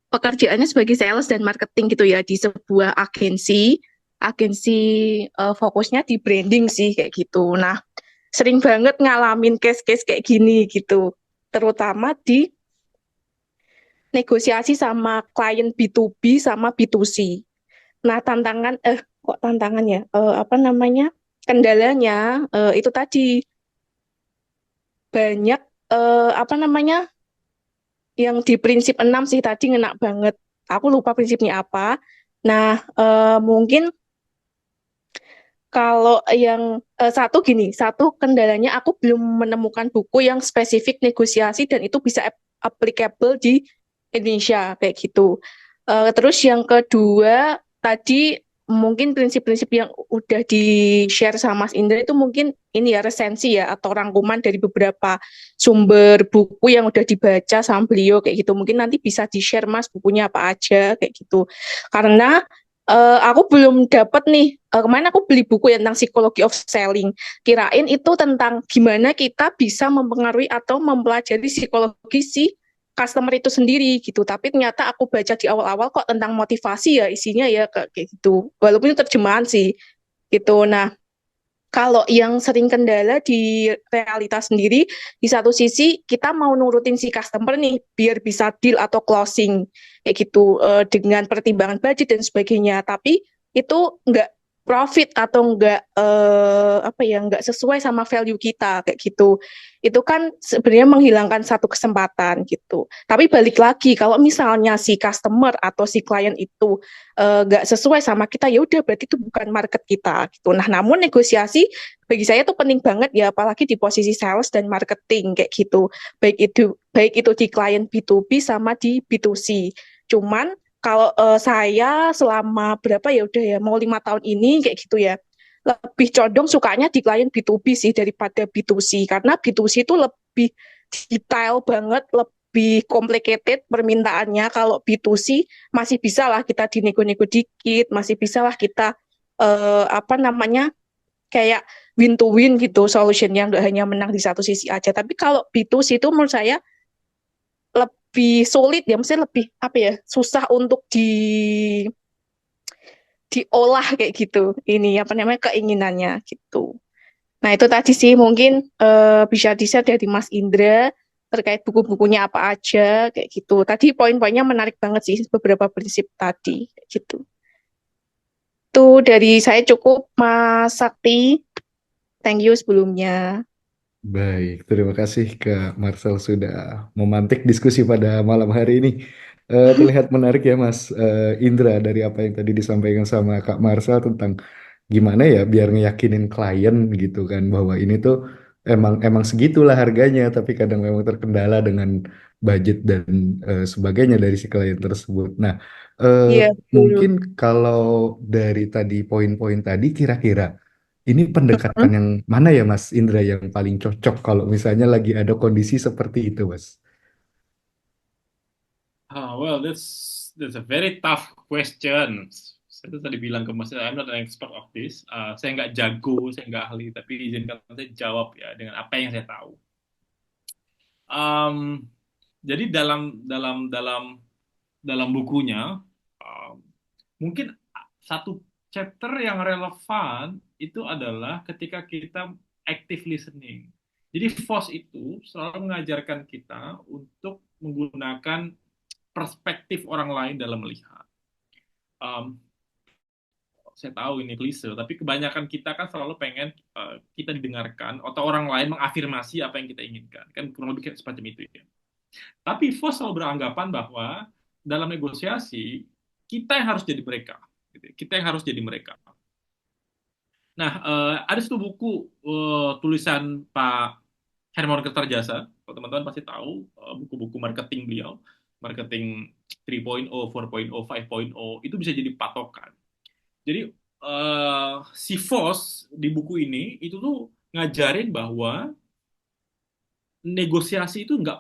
pekerjaannya sebagai sales dan marketing gitu ya di sebuah agensi, agensi fokusnya di branding sih kayak gitu. Nah, sering banget ngalamin case-case kayak gini gitu, terutama di negosiasi sama klien B2B sama B2C. Nah, kok tantangannya apa namanya? Kendalanya itu tadi banyak apa namanya? Yang di prinsip 6 sih tadi ngena banget. Aku lupa prinsipnya apa. Nah, mungkin kalau yang satu gini, satu kendalanya aku belum menemukan buku yang spesifik negosiasi dan itu bisa applicable di Indonesia kayak gitu. Terus yang kedua tadi mungkin prinsip-prinsip yang udah di-share sama Mas Indra itu mungkin ini ya resensi ya atau rangkuman dari beberapa sumber buku yang udah dibaca sama beliau kayak gitu. Mungkin nanti bisa di-share Mas bukunya apa aja kayak gitu. Karena aku belum dapat nih. Kemarin aku beli buku ya tentang psikologi of selling. Kirain itu tentang gimana kita bisa mempengaruhi atau mempelajari psikologi si customer itu sendiri gitu. Tapi ternyata aku baca di awal-awal kok tentang motivasi ya isinya ya kayak gitu. Walaupun itu terjemahan sih gitu. Nah, kalau yang sering kendala di realitas sendiri, di satu sisi kita mau nurutin si customer nih, biar bisa deal atau closing, kayak gitu, dengan pertimbangan budget dan sebagainya. Tapi itu nggak profit atau nggak apa ya, nggak sesuai sama value kita, kayak gitu. Itu kan sebenarnya menghilangkan satu kesempatan gitu. Tapi balik lagi, kalau misalnya si customer atau si klien itu nggak sesuai sama kita, ya udah berarti itu bukan market kita gitu. Nah, namun negosiasi bagi saya tuh penting banget ya, apalagi di posisi sales dan marketing kayak gitu. Baik itu di klien B2B sama di B2C. Cuman kalau saya selama berapa ya udah ya mau 5 tahun ini kayak gitu ya, lebih condong sukanya di klien B2B sih daripada B2C karena B2C itu lebih detail banget, lebih complicated permintaannya. Kalau B2C masih bisa lah kita dinego-nego dikit, masih bisa lah kita apa namanya kayak win to win gitu solutionnya nggak hanya menang di satu sisi aja. Tapi kalau B2C itu menurut saya lebih sulit ya, mesti lebih apa ya susah untuk diolah kayak gitu. Ini apa namanya keinginannya gitu. Nah itu tadi sih mungkin bisa di-share dari Mas Indra terkait buku-bukunya apa aja kayak gitu. Tadi poin-poinnya menarik banget sih beberapa prinsip tadi kayak gitu. Itu dari saya cukup Mas Sakti. Thank you sebelumnya. Baik, terima kasih Kak Marcel sudah memantik diskusi pada malam hari ini. Terlihat menarik ya Mas Indra dari apa yang tadi disampaikan sama Kak Marcel tentang gimana ya biar ngeyakinin klien gitu kan bahwa ini tuh emang emang segitulah harganya, tapi kadang memang terkendala dengan budget dan sebagainya dari si klien tersebut. Nah, eh, Iya, betul. mungkin kalau dari tadi poin-poin tadi kira-kira ini pendekatan Hmm. yang mana ya Mas Indra yang paling cocok kalau misalnya lagi ada kondisi seperti itu, Mas? Well, that's a very tough question. Saya tuh tadi bilang ke Mas, I'm not an expert of this. Saya nggak jago, saya nggak ahli, tapi izinkan saya jawab ya dengan apa yang saya tahu. Um, jadi dalam bukunya, um, mungkin satu chapter yang relevan itu adalah ketika kita active listening. Jadi FOS itu selalu mengajarkan kita untuk menggunakan perspektif orang lain dalam melihat. Um, saya tahu ini klise, tapi kebanyakan kita kan selalu pengen kita didengarkan atau orang lain mengafirmasi apa yang kita inginkan. Kan kurang lebih kayak semacam itu ya. Tapi Vos selalu beranggapan bahwa dalam negosiasi kita yang harus jadi mereka. Gitu. Kita yang harus jadi mereka. Nah, ada satu buku tulisan Pak Hermawan Kertarjasa, kalau teman-teman pasti tahu buku-buku marketing beliau. marketing 3.0, 4.0, 5.0 itu bisa jadi patokan. Jadi si Voss di buku ini itu tuh ngajarin bahwa negosiasi itu nggak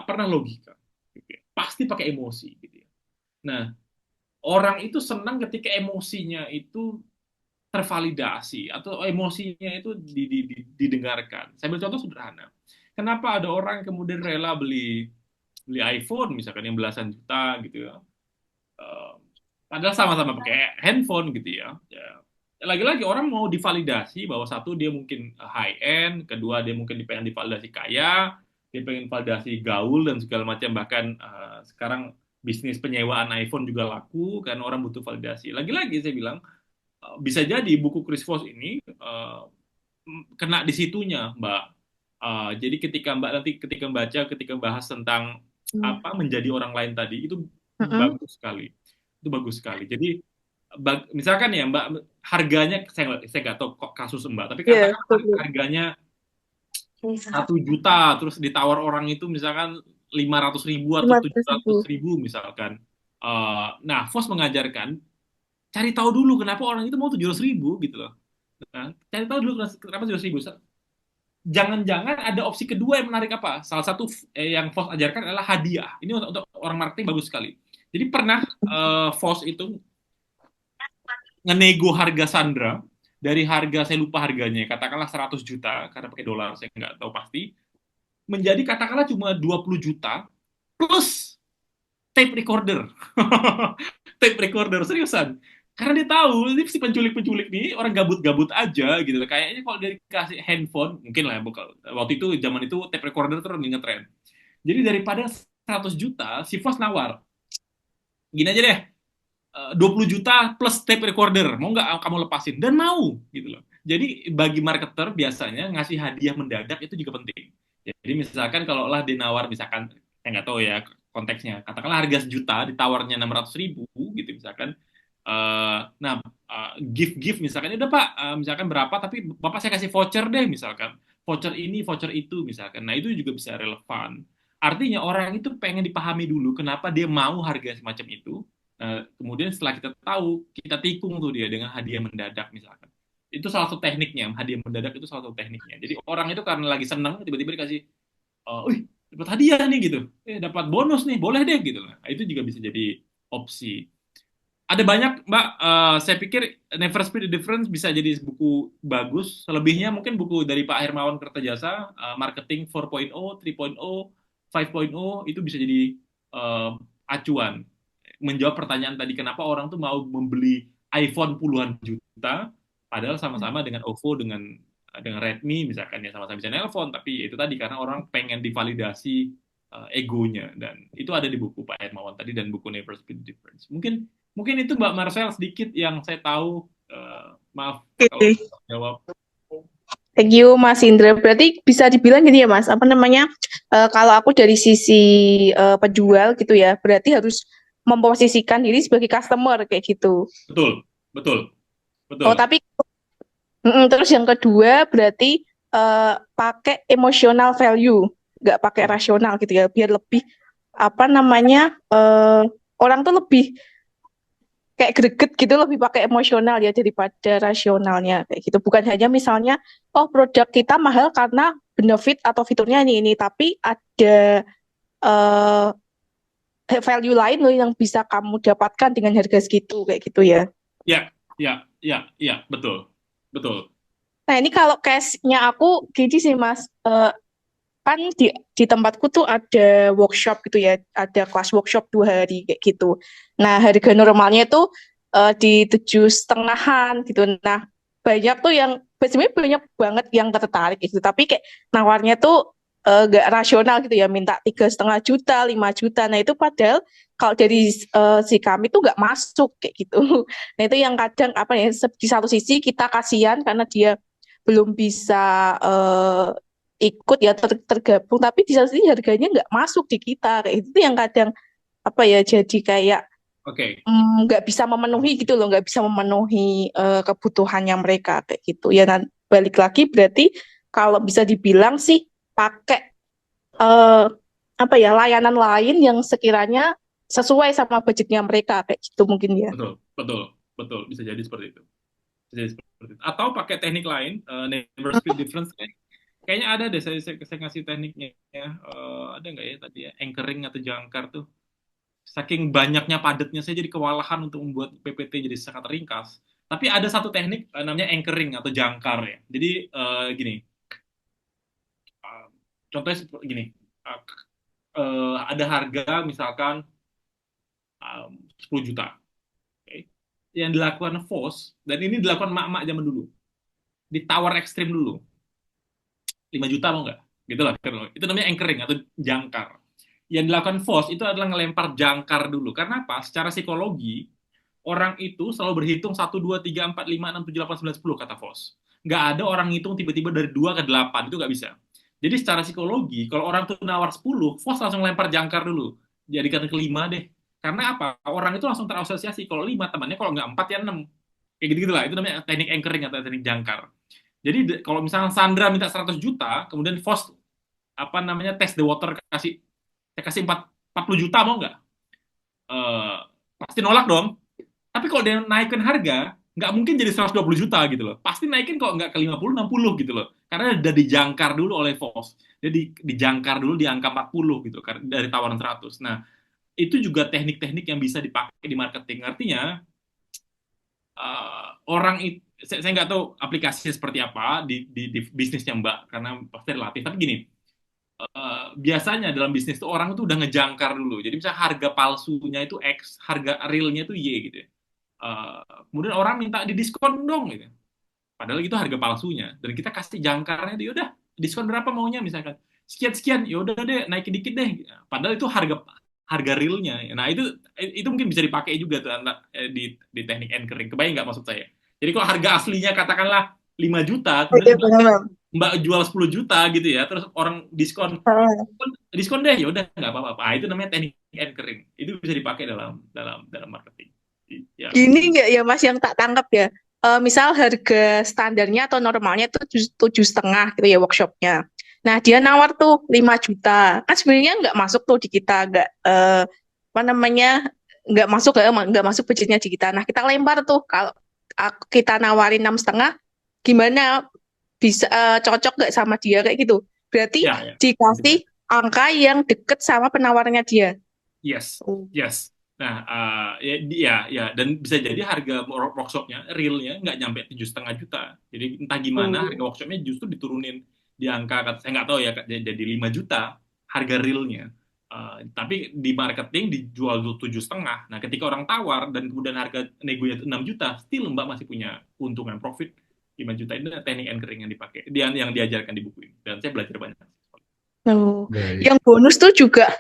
pernah logika, gitu ya. Pasti pakai emosi, gitu ya. Nah, orang itu senang ketika emosinya itu tervalidasi atau emosinya itu didengarkan. Saya ambil contoh sederhana. Kenapa ada orang yang kemudian rela beli beli iPhone misalkan yang belasan juta gitu ya. Eh, Padahal sama-sama pakai handphone gitu ya. Ya, lagi-lagi orang mau divalidasi bahwa satu dia mungkin high end, kedua dia mungkin pengen divalidasi kaya, dia pengen validasi gaul dan segala macam, bahkan sekarang bisnis penyewaan iPhone juga laku karena orang butuh validasi. Lagi-lagi saya bilang bisa jadi buku Chris Voss ini kena di situnya, Mbak. Jadi ketika membaca, ketika membahas tentang Hmm. apa menjadi orang lain tadi itu Mm-mm. bagus sekali. Itu bagus sekali. Jadi misalkan ya Mbak, harganya saya nggak tahu kok kasus Mbak, tapi Iya, katakanlah betul. harganya 1 juta, terus ditawar orang itu misalkan 500.000 atau Lima tujuh belas ribu. ratus ribu misalkan. Nah, Vos mengajarkan cari tahu dulu kenapa orang itu mau 700.000 gitu loh. Nah, cari tahu dulu kenapa 700.000. Jangan-jangan ada opsi kedua yang menarik apa? Salah satu yang Vos ajarkan adalah hadiah. Ini untuk orang marketing bagus sekali. Jadi pernah Vos itu ngenego harga Sandra dari harga, saya lupa harganya, katakanlah 100 juta karena pakai dolar saya nggak tahu pasti, menjadi katakanlah cuma 20 juta plus tape recorder. Tape recorder seriusan. Karena dia tahu ini si penculik-penculik nih orang gabut-gabut aja gitu. Kayaknya kalau dia dikasih handphone, mungkin lah bukan. Waktu itu zaman itu tape recorder tuh ngetren. Jadi daripada 100 juta, si Fos nawar. Gini aja deh, 20 juta plus tape recorder. Mau nggak kamu lepasin? Dan mau gitu loh. Jadi bagi marketer biasanya ngasih hadiah mendadak itu juga penting. Jadi misalkan kalau lah dinawar misalkan, saya nggak tahu ya konteksnya, katakanlah harga 1 juta ditawarnya 600.000 gitu misalkan. Nah, gift misalkan, udah Pak, misalkan berapa, tapi Bapak saya kasih voucher deh misalkan. Voucher ini, voucher itu misalkan. Nah, itu juga bisa relevan. Artinya orang itu pengen dipahami dulu kenapa dia mau harga semacam itu. Kemudian setelah kita tahu, kita tikung tuh dia dengan hadiah mendadak misalkan. Itu salah satu tekniknya, hadiah mendadak itu salah satu tekniknya. Jadi orang itu karena lagi senang, tiba-tiba dikasih, wih, dapat hadiah nih gitu. Dapat bonus nih, boleh deh gitu. Nah, itu juga bisa jadi opsi. Ada banyak, Mbak. Saya pikir Never Split the Difference bisa jadi buku bagus. Selebihnya mungkin buku dari Pak Hermawan Kertajasa, Marketing 4.0, 3.0, 5.0, itu bisa jadi eh, acuan. Menjawab pertanyaan tadi, kenapa orang tuh mau membeli iPhone puluhan juta, padahal sama-sama dengan OVO, dengan Redmi, misalkan ya sama-sama bisa nelpon, tapi itu tadi karena orang pengen divalidasi egonya. Dan itu ada di buku Pak Hermawan tadi dan buku Never Split the Difference. Mungkin Mungkin itu Mbak Marcel sedikit yang saya tahu. Maaf kalau Oke. jawab. Thank you Mas Indra. Berarti bisa dibilang gini ya Mas, apa namanya? Kalau aku dari sisi penjual gitu ya, berarti harus memposisikan diri sebagai customer kayak gitu. Betul, betul, Oh, betul. tapi terus yang kedua berarti pakai emotional value, nggak pakai rasional gitu ya, biar lebih apa namanya orang tuh lebih kayak greget gitu, lebih pakai emosional ya daripada rasionalnya kayak gitu. Bukan hanya misalnya oh produk kita mahal karena benefit atau fiturnya ini, tapi ada eh, value lain loh yang bisa kamu dapatkan dengan harga segitu kayak gitu ya. Ya, ya, ya, ya, betul, betul. Nah ini kalau case-nya aku gini sih Mas, kan di tempatku tuh ada workshop gitu ya, ada kelas workshop 2 hari kayak gitu. Nah harga normalnya itu di 7,5-an gitu. Nah banyak tuh yang sebenarnya banyak banget yang tertarik gitu, tapi kayak nawarnya tuh gak rasional gitu ya, minta 3,5 juta, 5 juta. Nah itu padahal kalau dari si kami tuh gak masuk kayak gitu. Nah itu yang kadang apa ya, di satu sisi kita kasihan karena dia belum bisa ikut ya tergabung, tapi di satu sisi harganya nggak masuk di kita kayak itu yang kadang apa ya, jadi kayak Oke, nggak bisa memenuhi gitu loh, nggak bisa memenuhi kebutuhannya mereka kayak gitu ya. Dan balik lagi berarti kalau bisa dibilang sih pakai eh, apa ya, layanan lain yang sekiranya sesuai sama budgetnya mereka kayak gitu mungkin ya. Betul, betul, betul. Bisa jadi seperti itu. Bisa jadi seperti itu. Atau pakai teknik lain, neighbor split difference. Kayaknya ada deh, saya ngasih tekniknya. Ada nggak ya tadi ya? Anchoring atau jangkar tuh. Saking banyaknya padatnya, saya jadi kewalahan untuk membuat PPT jadi sangat ringkas. Tapi ada satu teknik namanya anchoring atau jangkar ya. Jadi gini, uh, contohnya seperti gini. Uh, ada harga misalkan 10 juta. Okay. Yang dilakukan FOS, dan ini dilakukan mak-mak zaman dulu. Ditawar ekstrim dulu. 5 juta mau nggak? Gitu lah. Itu namanya anchoring atau jangkar. Yang dilakukan FOS itu adalah ngelempar jangkar dulu. Karena apa? Secara psikologi, orang itu selalu berhitung 1, 2, 3, 4, 5, 6, 7, 8, 9, 10 kata FOS. Nggak ada orang ngitung tiba-tiba dari 2 ke 8. Itu nggak bisa. Jadi secara psikologi, kalau orang tuh nawar 10, FOS langsung lempar jangkar dulu. Jadikan ke 5 deh. Karena apa? Orang itu langsung terasosiasi. Kalau 5 temannya, kalau nggak 4 ya 6. Kayak gitu-gitu lah. Itu namanya teknik anchoring atau teknik jangkar. Jadi kalau misalnya Sandra minta 100 juta, kemudian FOS apa namanya test the water saya kasih 40 juta mau nggak? Eh, pasti nolak dong. Tapi kalau dia naikin harga, nggak mungkin jadi 120 juta gitu loh. Pasti naikin kok nggak ke 50, 60 gitu loh. Karena udah dijangkar dulu oleh FOS. Jadi dijangkar dulu di angka 40 gitu dari tawaran 100. Nah, itu juga teknik-teknik yang bisa dipakai di marketing. Artinya orang itu saya nggak tahu aplikasinya seperti apa di bisnisnya Mbak karena pasti relatif. Tapi gini, biasanya dalam bisnis itu orang itu udah ngejangkar dulu. Jadi misalnya harga palsunya itu X, harga realnya itu Y gitu ya. Kemudian orang minta didiskon dong gitu. Padahal itu harga palsunya dan kita kasih jangkarnya dia udah diskon berapa maunya misalkan sekian sekian ya udah deh naikin dikit deh. Padahal itu harga harga realnya. Nah itu mungkin bisa dipakai juga tuh di teknik anchoring. Kebayang nggak maksud saya? Jadi kalau harga aslinya katakanlah 5 juta, Iya kemudian benar. Mbak jual 10 juta gitu ya, terus orang diskon diskon deh, ya udah nggak apa-apa. Itu namanya teknik anchoring. Itu bisa dipakai dalam marketing. Ya, Gini nggak ya Mas yang tak tangkap ya. Misal harga standarnya atau normalnya tuh 7,5 gitu ya workshopnya. Nah dia nawar tuh 5 juta. Kan sebenarnya nggak masuk tuh di kita, nggak apa namanya, nggak masuk budgetnya di kita. Nah kita lempar tuh kalau kita nawarin 6,5, gimana bisa cocok nggak sama dia kayak gitu. Berarti ya, ya. dikasih angka yang deket sama penawarannya dia. Yes, Oh. yes. Nah, ya, dan bisa jadi harga workshopnya, realnya nggak nyampe 7,5 juta. Jadi entah gimana harga Oh. workshopnya justru diturunin di angka, saya nggak tahu ya, jadi 5 juta harga realnya. Tapi di marketing dijual 7,5. Nah, ketika orang tawar dan kemudian harga negonya 6 juta, still Mbak masih punya keuntungan profit 5 juta. Ini teknik anchoring yang dipakai, yang diajarkan di buku ini. Dan saya belajar banyak. Oh. Baik. Yang bonus tuh juga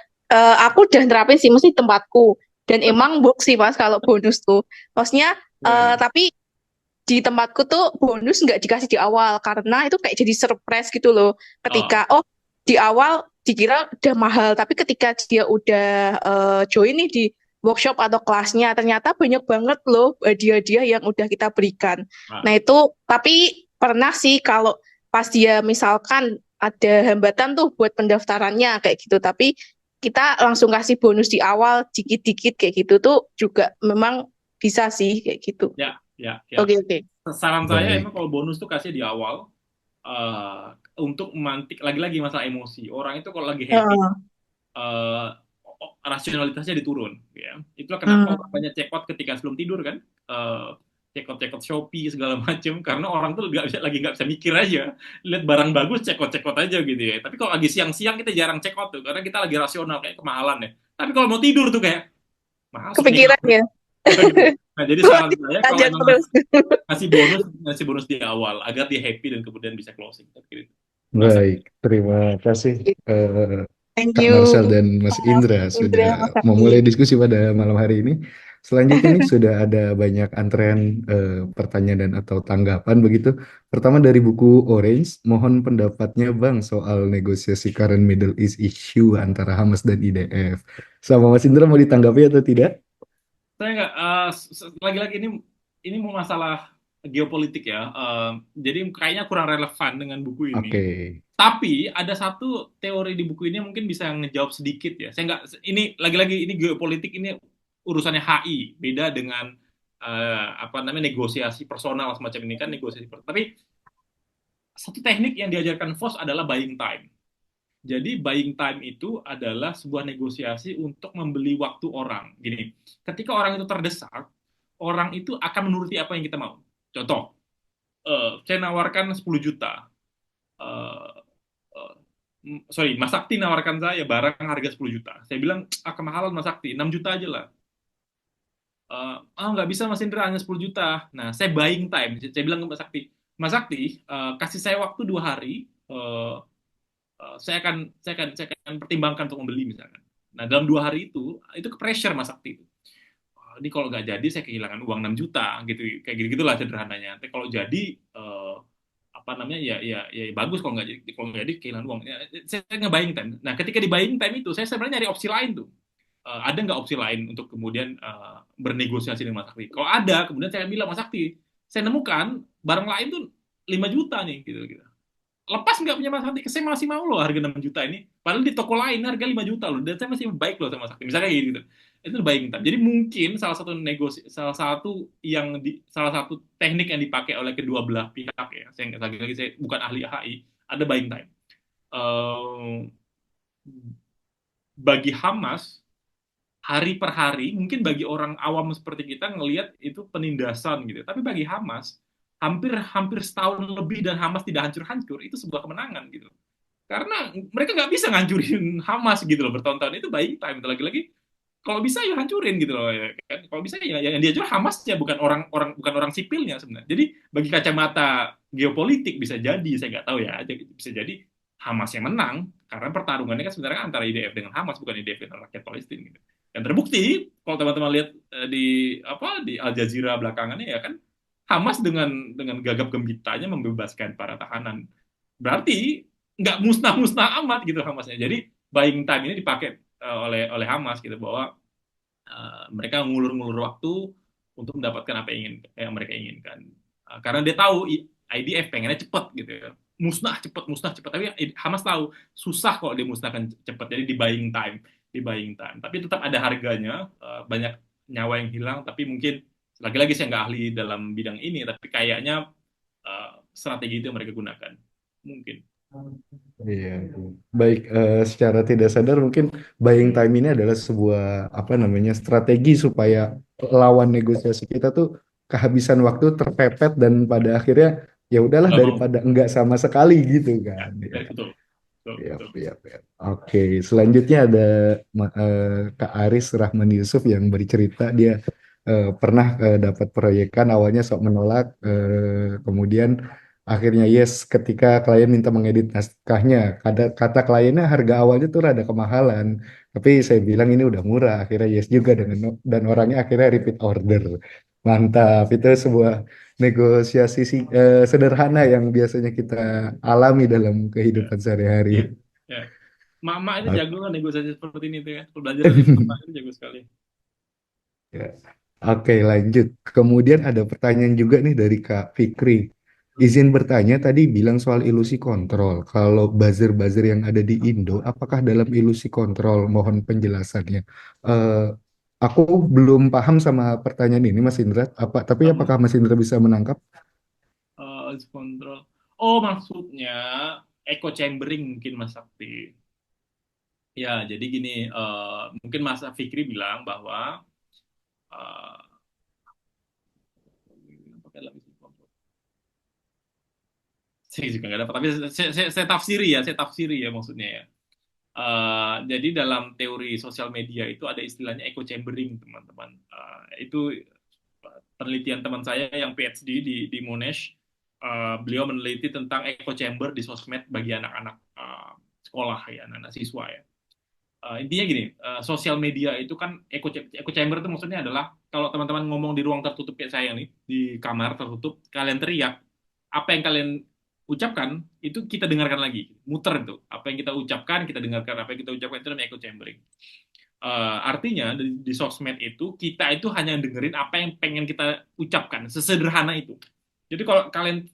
aku udah nerapin sih mesti tempatku, dan emang box sih Mas kalau bonus tuh. Maksudnya tapi di tempatku tuh bonus nggak dikasih di awal karena itu kayak jadi surprise gitu loh. Ketika di awal dikira udah mahal, tapi ketika dia udah join nih di workshop atau kelasnya, ternyata banyak banget loh hadiah-hadiah yang udah kita berikan. Nah itu, tapi pernah sih kalau pas dia misalkan ada hambatan tuh buat pendaftarannya kayak gitu, tapi kita langsung kasih bonus di awal dikit-dikit kayak gitu tuh juga memang bisa sih kayak gitu. Ya. Oke. Saran saya Baik. emang kalau bonus tuh kasih di awal untuk memantik lagi-lagi masalah emosi. Orang itu kalau lagi happy uh, rasionalitasnya diturun ya. Itulah kenapa orang banyak check out ketika sebelum tidur kan. Check out Shopee segala macam karena orang tuh nggak bisa mikir aja. Lihat barang bagus check out aja gitu ya. Tapi kalau lagi siang-siang kita jarang check out tuh karena kita lagi rasional kayak kemahalan ya. Tapi kalau mau tidur tuh kayak masuk nih. Kepikiran ya. Nah, jadi saran saya kalau Aja emang terus. ngasih bonus di awal agar dia happy dan kemudian bisa closing. Gitu. Baik, terima kasih Thank Kak you, Marcel dan Mas Indra Indra, sudah Mas memulai Ardi. diskusi pada malam hari ini. Selanjutnya nih sudah ada banyak antrean pertanyaan dan atau tanggapan begitu. Pertama dari buku Orange, mohon pendapatnya Bang soal negosiasi current Middle East issue antara Hamas dan IDF. Sama Mas Indra mau ditanggapi atau tidak? Saya nggak lagi-lagi ini mau masalah geopolitik ya. Jadi kayaknya kurang relevan dengan buku ini. Oke. Tapi ada satu teori di buku ini yang mungkin bisa ngejawab sedikit ya. Saya nggak, ini lagi-lagi ini geopolitik, ini urusannya HI, beda dengan apa namanya, negosiasi personal semacam ini kan negosiasi. Tapi satu teknik yang diajarkan Voss adalah buying time. Jadi buying time itu adalah sebuah negosiasi untuk membeli waktu orang. Gini, ketika orang itu terdesak, orang itu akan menuruti apa yang kita mau. Contoh, saya nawarkan 10 juta. Eh, Sorry, Mas Sakti nawarkan saya barang harga 10 juta. Saya bilang, kemahalan Mas Sakti, 6 juta aja lah. Nggak bisa Mas Indra, hanya 10 juta. Nah, saya buying time. Saya bilang ke Mas Sakti, kasih saya waktu 2 hari, saya akan pertimbangkan untuk membeli misalkan. Nah, dalam 2 hari itu ke pressure Mas Sakti. Ini kalau nggak jadi saya kehilangan uang 6 juta gitu, kayak gitu gitulah sederhananya. Tapi kalau jadi apa namanya, ya bagus, kalau nggak jadi kehilangan uang. Ya, saya nge-buying time. Nah, ketika di buying time itu saya sebenarnya nyari opsi lain tuh. Ada nggak opsi lain untuk kemudian bernegosiasi dengan Mas Sakti? Kalau ada, kemudian saya bilang Mas Sakti, saya nemukan barang lain tuh 5 juta nih gitu. Lepas nggak punya Mas Sakti, saya masih mau loh harga 6 juta ini. Padahal di toko lain harga 5 juta loh, dan saya masih baik loh sama Mas Sakti. Misalnya kayak gitu. Itu buying time. Jadi mungkin salah satu teknik yang dipakai oleh kedua belah pihak ya. Lagi-lagi saya bukan ahli HI, ada buying time. Eh, Bagi Hamas, hari per hari, mungkin bagi orang awam seperti kita ngelihat itu penindasan gitu. Tapi bagi Hamas, hampir hampir setahun lebih dan Hamas tidak hancur-hancur, itu sebuah kemenangan gitu. Karena mereka nggak bisa ngancurin Hamas gitu loh bertahun-tahun, itu buying time. Itu lagi-lagi kalau bisa ya hancurin gitu loh ya kan. Kalau bisa ya yang dihancur Hamasnya, bukan orang sipilnya sebenarnya. Jadi bagi kacamata geopolitik bisa jadi, saya nggak tahu ya, bisa jadi Hamas yang menang karena pertarungannya kan sebenarnya antara IDF dengan Hamas, bukan IDF dengan rakyat Palestina gitu. Dan terbukti kalau teman-teman lihat di Al Jazeera belakangannya ya kan, Hamas dengan gagap gembitanya membebaskan para tahanan. Berarti nggak musnah-musnah amat gitu Hamasnya. Jadi buying time ini dipakai oleh Hamas gitu, bahwa mereka ngulur-ngulur waktu untuk mendapatkan apa yang mereka inginkan. Karena dia tahu IDF pengennya cepat gitu ya. Musnah cepat. Tapi Hamas tahu susah kalau dia musnahkan cepat. Jadi di buying time. Tapi tetap ada harganya, banyak nyawa yang hilang. Tapi mungkin lagi-lagi saya nggak ahli dalam bidang ini, tapi kayaknya strategi itu yang mereka gunakan. Mungkin. Iya, baik. Secara tidak sadar mungkin buying time ini adalah sebuah apa namanya strategi supaya lawan negosiasi kita tuh kehabisan waktu, terpepet, dan pada akhirnya ya udahlah Nggak mau. daripada enggak sama sekali gitu Ya, kan. Ya. betul. Betul, Iya, betul. iya, iya. Oke, selanjutnya ada Kak Aris Rahman Yusuf yang bercerita dia pernah dapat proyekan, awalnya sok menolak, kemudian akhirnya yes ketika klien minta mengedit naskahnya. Kata kliennya harga awalnya tuh rada kemahalan, tapi saya bilang ini udah murah, akhirnya yes juga dan orangnya akhirnya repeat order. Mantap, itu sebuah negosiasi sederhana yang biasanya kita alami dalam Ya, kehidupan sehari-hari. ya, ya. Mama itu Oke. jago kan negosiasi seperti ini tuh ya. Kalau belajar dari mama itu jago sekali. Ya. Oke, lanjut. Kemudian ada pertanyaan juga nih dari Kak Fikri. Izin bertanya, tadi bilang soal ilusi kontrol. Kalau buzzer-buzzer yang ada di Indo, apakah dalam ilusi kontrol? Mohon penjelasannya. Eh, aku belum paham sama pertanyaan ini, Mas Indra. Tapi apakah Mas Indra bisa menangkap? Kontrol. Oh, maksudnya echo chambering mungkin Mas Sakti. Ya, jadi gini, mungkin Mas Fikri bilang bahwa eh, saya juga nggak dapat, tapi saya tafsiri ya maksudnya ya. Jadi dalam teori sosial media itu ada istilahnya echo chambering, teman-teman. Itu penelitian teman saya yang PhD di Monash. Beliau meneliti tentang echo chamber di sosmed bagi anak-anak sekolah ya, anak-anak siswa ya. Intinya gini, sosial media itu kan echo chamber itu maksudnya adalah kalau teman-teman ngomong di ruang tertutup kayak saya nih, di kamar tertutup, kalian teriak, apa yang kalian ucapkan itu kita dengarkan lagi, muter itu. Apa yang kita ucapkan, kita dengarkan. Apa yang kita ucapkan itu namanya echo chambering. Artinya di sosmed itu kita itu hanya dengerin apa yang pengen kita ucapkan, sesederhana itu. Jadi kalau kalian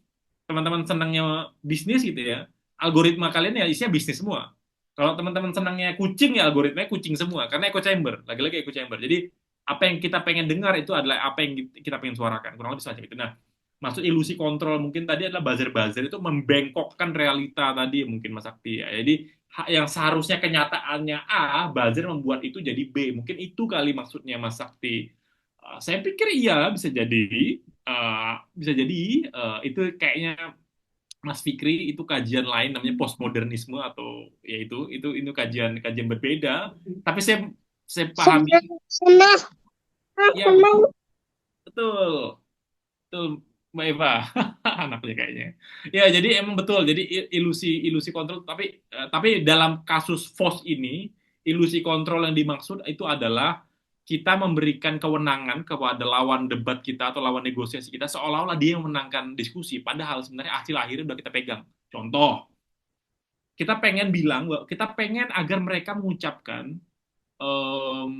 teman-teman senangnya bisnis gitu ya, algoritma kalian ya isinya bisnis semua. Kalau teman-teman senangnya kucing ya algoritmanya kucing semua karena echo chamber, lagi-lagi echo chamber. Jadi apa yang kita pengen dengar itu adalah apa yang kita pengen suarakan, kurang lebih semacam itu. Nah, maksud ilusi kontrol mungkin tadi adalah buzzer-buzzer itu membengkokkan realita tadi mungkin Mas Sakti ya. Jadi yang seharusnya kenyataannya A, buzzer membuat itu jadi B. Mungkin itu kali maksudnya Mas Sakti. Saya pikir iya bisa jadi itu kayaknya Mas Fikri itu kajian lain namanya postmodernisme atau ya itu kajian kajian berbeda. Tapi saya pahami ya betul betul Mbak Eva anaknya kayaknya. Ya jadi emang betul jadi ilusi ilusi kontrol tapi dalam kasus FOS ini ilusi kontrol yang dimaksud itu adalah kita memberikan kewenangan kepada lawan debat kita atau lawan negosiasi kita seolah-olah dia yang menangkan diskusi padahal sebenarnya hasil akhirnya udah kita pegang. Contoh, kita pengen bilang kita pengen agar mereka mengucapkan em,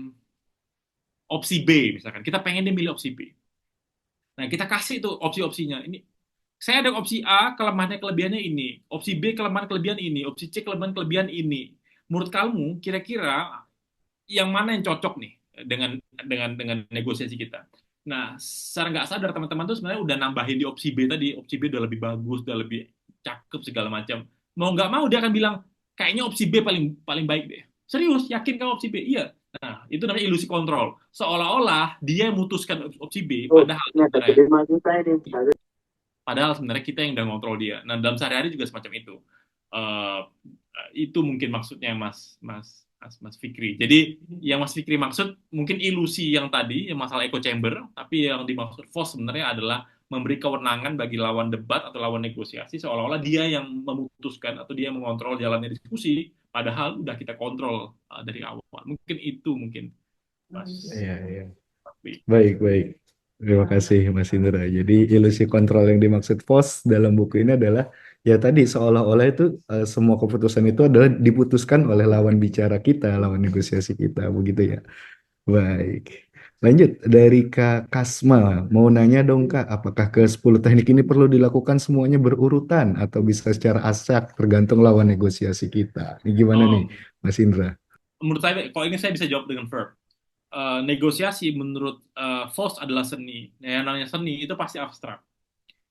opsi B misalkan. Kita pengen dia milih opsi B. Nah, kita kasih tuh opsi-opsinya. Ini saya ada opsi A, kelemahannya kelebihannya ini. Opsi B, kelemahan kelebihan ini. Opsi C, kelemahan kelebihan ini. Menurut kamu, kira-kira yang mana yang cocok nih dengan negosiasi kita? Nah, secara nggak sadar teman-teman tuh sebenarnya udah nambahin di opsi B tadi. Opsi B udah lebih bagus, udah lebih cakep segala macam. Mau nggak mau dia akan bilang, kayaknya opsi B paling paling baik deh. Serius, yakin kamu opsi B? Iya. Nah, itu namanya ilusi kontrol. Seolah-olah dia yang memutuskan opsi B, padahal sebenarnya kita yang udah ngontrol dia. Nah, dalam sehari-hari juga semacam itu. Eh, itu mungkin maksudnya Mas Fikri. Jadi yang Mas Fikri maksud mungkin ilusi yang tadi, yang masalah echo chamber, tapi yang dimaksud force sebenarnya adalah memberi kewenangan bagi lawan debat atau lawan negosiasi seolah-olah dia yang memutuskan atau dia yang mengontrol jalannya diskusi, padahal udah kita kontrol dari awal. Mungkin itu mungkin Mas Iya, iya. Fikri. Baik, baik. Terima kasih Mas Indra. Jadi ilusi kontrol yang dimaksud POS dalam buku ini adalah ya tadi seolah-olah itu semua keputusan itu adalah diputuskan oleh lawan bicara kita, lawan negosiasi kita, begitu ya. Baik. Lanjut dari Kak Kasma. Mau nanya dong Kak, apakah ke 10 teknik ini perlu dilakukan semuanya berurutan atau bisa secara acak tergantung lawan negosiasi kita? Ini gimana nih Oh, Mas Indra? menurut saya kalau ini saya bisa jawab dengan verb. Negosiasi menurut Faust adalah seni. Yang namanya seni itu pasti abstrak.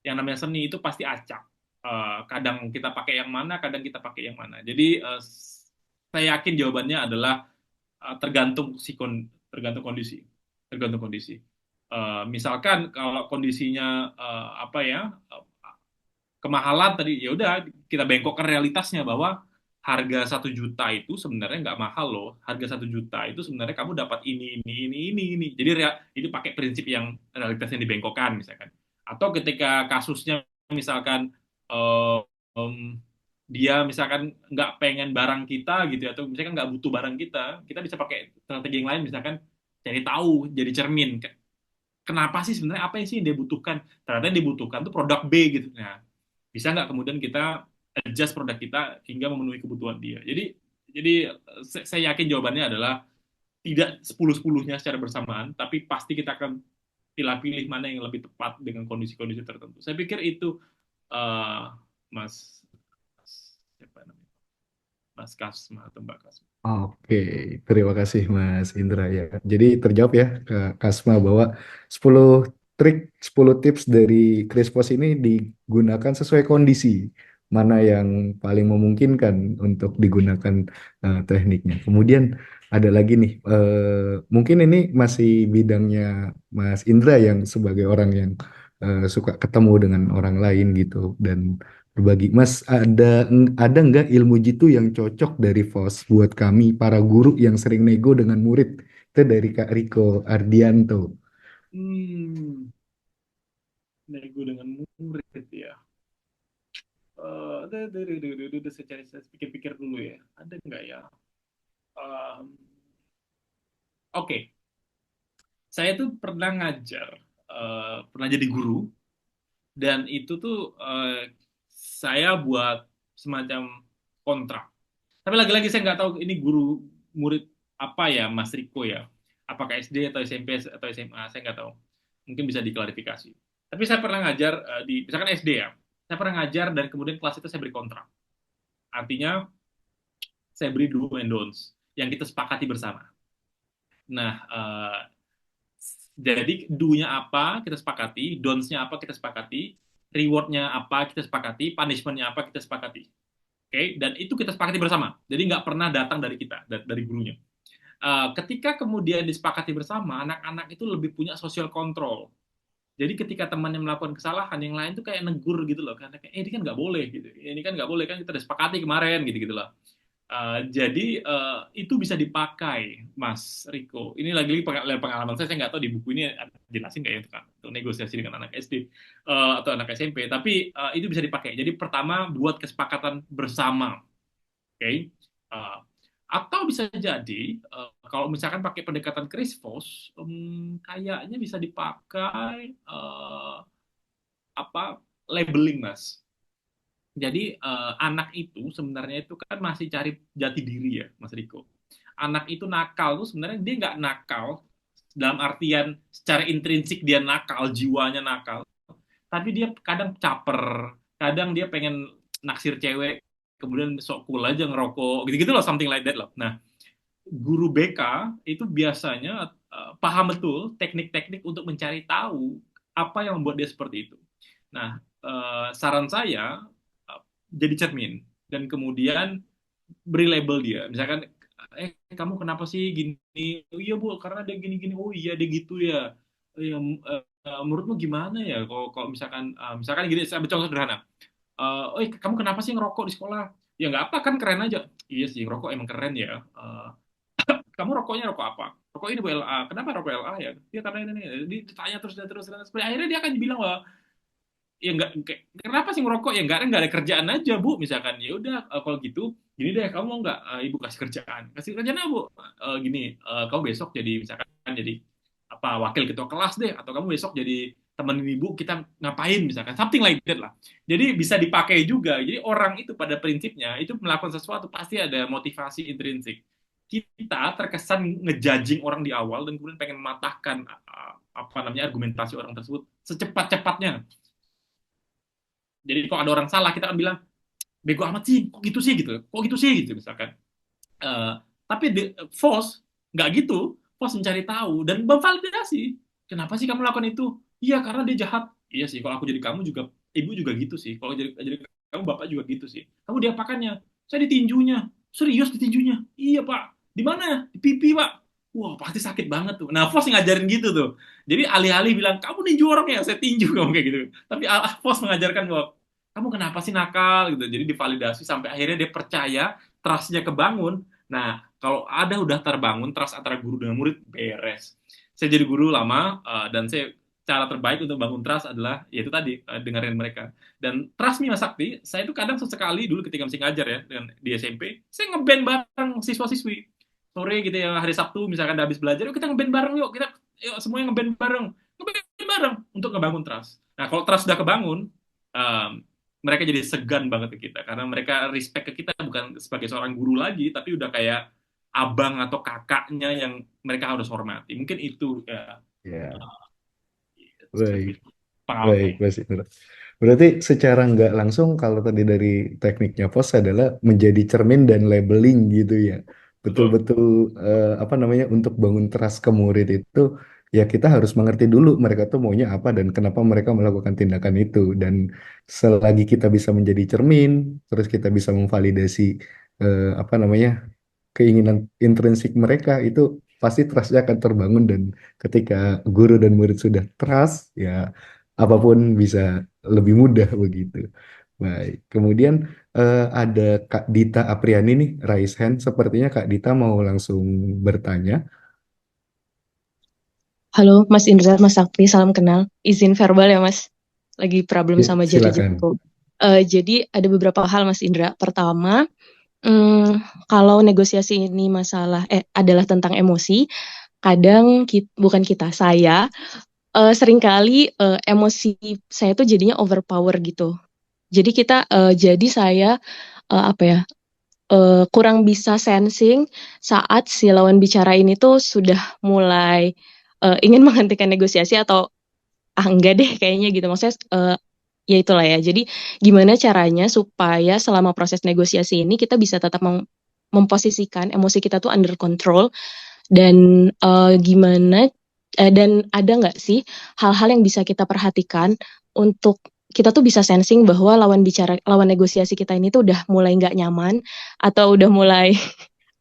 Yang namanya seni itu pasti acak. Kadang kita pakai yang mana, kadang kita pakai yang mana. Jadi saya yakin jawabannya adalah tergantung kondisi, tergantung kondisi. Misalkan kalau kondisinya apa ya kemahalan tadi ya udah kita bengkokkan realitasnya bahwa harga 1 juta itu sebenarnya nggak mahal loh. Harga 1 juta itu sebenarnya kamu dapat ini. Jadi ini pakai prinsip yang realitasnya dibengkokkan misalkan. Atau ketika kasusnya misalkan eh, em, dia misalkan nggak pengen barang kita gitu ya, atau misalkan nggak butuh barang kita bisa pakai strategi yang lain misalkan cari tahu jadi cermin. Kenapa sih sebenarnya apa sih yang dia butuhkan? Ternyata yang dibutuhkan tuh produk B gitu. Nah, bisa nggak kemudian kita adjust produk kita hingga memenuhi kebutuhan dia. Jadi saya yakin jawabannya adalah tidak 10-10-nya secara bersamaan, tapi pasti kita akan pilih-pilih mana yang lebih tepat dengan kondisi-kondisi tertentu. Saya pikir itu uh, Mas, siapa namanya? Mas Kasma atau Mbak Kasma. Oke, terima kasih Mas Indra ya. Jadi terjawab ya ke Kasma bahwa 10 trik, 10 tips dari Chris Pos ini digunakan sesuai kondisi. Mana yang paling memungkinkan untuk digunakan tekniknya. Kemudian ada lagi nih, mungkin ini masih bidangnya Mas Indra yang sebagai orang yang suka ketemu dengan orang lain gitu dan berbagi. Mas, ada nggak ilmu jitu yang cocok dari FOS buat kami para guru yang sering nego dengan murid? Itu dari Kak Riko Ardianto. Hmm, nego dengan murid ya. Saya pikir-pikir dulu ya. Ada nggak ya? Um, Oke, saya tuh pernah ngajar, pernah jadi guru, dan itu tuh saya buat semacam kontrak. Tapi lagi-lagi saya nggak tahu ini guru murid apa ya, Mas Riko ya. Apakah SD atau SMP atau SMA, saya nggak tahu. Mungkin bisa diklarifikasi. Tapi saya pernah ngajar di misalkan SD ya, saya pernah ngajar dan kemudian kelas itu saya beri kontrak. Artinya saya beri do and don'ts yang kita sepakati bersama. Nah, jadi do-nya apa kita sepakati, don'ts-nya apa kita sepakati, reward-nya apa kita sepakati, punishment-nya apa kita sepakati. Oke, dan itu kita sepakati bersama. Jadi nggak pernah datang dari kita, dari gurunya. Ketika kemudian disepakati bersama, anak-anak itu lebih punya social control. Jadi ketika temannya melakukan kesalahan, yang lain tuh kayak negur gitu loh, karena kayak, ini kan nggak boleh gitu, ini kan nggak boleh kan kita udah sepakati kemarin gitu gitu loh. Jadi itu bisa dipakai, Mas Riko. Ini lagi-lagi pengalaman saya nggak tahu di buku ini jelasin nggak ya untuk negosiasi dengan anak SD atau anak SMP. Tapi itu bisa dipakai. Jadi pertama buat kesepakatan bersama, oke? Okay? Atau bisa jadi kalau misalkan pakai pendekatan Chris Voss, kayaknya bisa dipakai apa labeling, Mas. Jadi anak itu sebenarnya itu kan masih cari jati diri ya, Mas Riko. Anak itu nakal tuh sebenarnya dia nggak nakal dalam artian secara intrinsik dia nakal, jiwanya nakal. Tapi dia kadang caper, kadang dia pengen naksir cewek, kemudian sok cool aja ngerokok, gitu-gitu loh, something like that loh. Nah, guru BK itu biasanya paham betul teknik-teknik untuk mencari tahu apa yang membuat dia seperti itu. Nah, saran saya jadi cermin dan kemudian beri label dia. Misalkan, kamu kenapa sih gini? Oh iya bu, karena dia gini-gini. Oh iya dia gitu ya. Ya, menurutmu gimana ya? Kalau misalkan, misalkan gini, saya ambil contoh sederhana. Oh, kamu kenapa sih ngerokok di sekolah? Ya nggak apa kan keren aja. Iya sih, ngerokok emang keren ya. Kamu rokoknya rokok apa? Rokok ini Bu LA. Kenapa rokok LA ya? Ya karena ini. Ditanya terus dan terus. Akhirnya dia akan bilang bahwa ya nggak, kenapa sih ngerokok ya nggak ada kerjaan aja bu, misalkan ya udah kalau gitu gini deh, kamu mau nggak ibu kasih kerjaan apa bu. Gini, kamu besok jadi misalkan jadi apa wakil ketua kelas deh, atau kamu besok jadi temenin ibu kita ngapain misalkan, something like that lah. Jadi bisa dipakai juga. Jadi orang itu pada prinsipnya itu melakukan sesuatu pasti ada motivasi intrinsik. Kita terkesan ngejudging orang di awal dan kemudian pengen mematahkan apa namanya argumentasi orang tersebut secepat-cepatnya. Jadi kalau ada orang salah, kita akan bilang, bego amat sih, kok gitu sih gitu, kok gitu sih gitu misalkan. Tapi Vos nggak gitu, Vos mencari tahu dan memvalidasi. Kenapa sih kamu lakukan itu? Iya karena dia jahat. Iya sih, kalau aku jadi kamu juga, ibu juga gitu sih. Kalau jadi kamu bapak juga gitu sih. Kamu diapakannya? Saya ditinjunya. Serius ditinjunya? Iya pak. Di mana? Di pipi pak. Wah pasti sakit banget tuh. Nah Vos ngajarin gitu tuh. Jadi alih-alih bilang kamu ninju orang ya, saya tinju kamu kayak gitu. Tapi Vos mengajarkan bahwa kamu kenapa sih nakal gitu. Jadi divalidasi sampai akhirnya dia percaya, trust-nya kebangun. Nah, kalau ada udah terbangun trust antara guru dengan murid, beres. Saya jadi guru lama dan saya cara terbaik untuk bangun trust adalah yaitu tadi dengerin mereka. Dan trust me Mas Sakti, saya itu kadang sesekali dulu ketika masih ngajar ya dengan di SMP, saya ngeband bareng siswa-siswi. Sore gitu ya, hari Sabtu misalkan udah habis belajar, yuk kita ngeband bareng yuk, kita yuk semuanya ngeband bareng. Ngeband bareng untuk ngebangun trust. Nah, kalau trust udah kebangun, um, mereka jadi segan banget ke kita karena mereka respect ke kita bukan sebagai seorang guru lagi tapi udah kayak abang atau kakaknya yang mereka harus hormati. Mungkin itu ya Ya, baik, sedikit pengalaman baik, saya. Mas Indra. Berarti secara nggak langsung kalau tadi dari tekniknya POS adalah menjadi cermin dan labeling gitu ya. Betul. Betul-betul apa namanya untuk bangun trust ke murid itu ya kita harus mengerti dulu mereka tuh maunya apa dan kenapa mereka melakukan tindakan itu. Dan selagi kita bisa menjadi cermin, terus kita bisa memvalidasi apa namanya keinginan intrinsik mereka itu pasti trustnya akan terbangun dan ketika guru dan murid sudah trust ya apapun bisa lebih mudah begitu. Baik, kemudian ada Kak Dita Apriani nih, raise hand. Sepertinya Kak Dita mau langsung bertanya. Halo Mas Indra, Mas Sakti, salam kenal. Izin verbal ya Mas, lagi problem Ya, sama jari silakan. jariku. Jadi ada beberapa hal Mas Indra. Pertama, kalau negosiasi ini adalah tentang emosi, kadang bukan kita, saya seringkali emosi saya tuh jadinya overpower gitu. Jadi saya apa ya, kurang bisa sensing saat si lawan bicara ini tuh sudah mulai ingin menghentikan negosiasi atau enggak deh kayaknya gitu. Maksudnya ya itulah ya. Jadi gimana caranya supaya selama proses negosiasi ini kita bisa tetap memposisikan emosi kita tuh under control dan gimana dan ada nggak sih hal-hal yang bisa kita perhatikan untuk kita tuh bisa sensing bahwa lawan negosiasi kita ini tuh udah mulai nggak nyaman atau udah mulai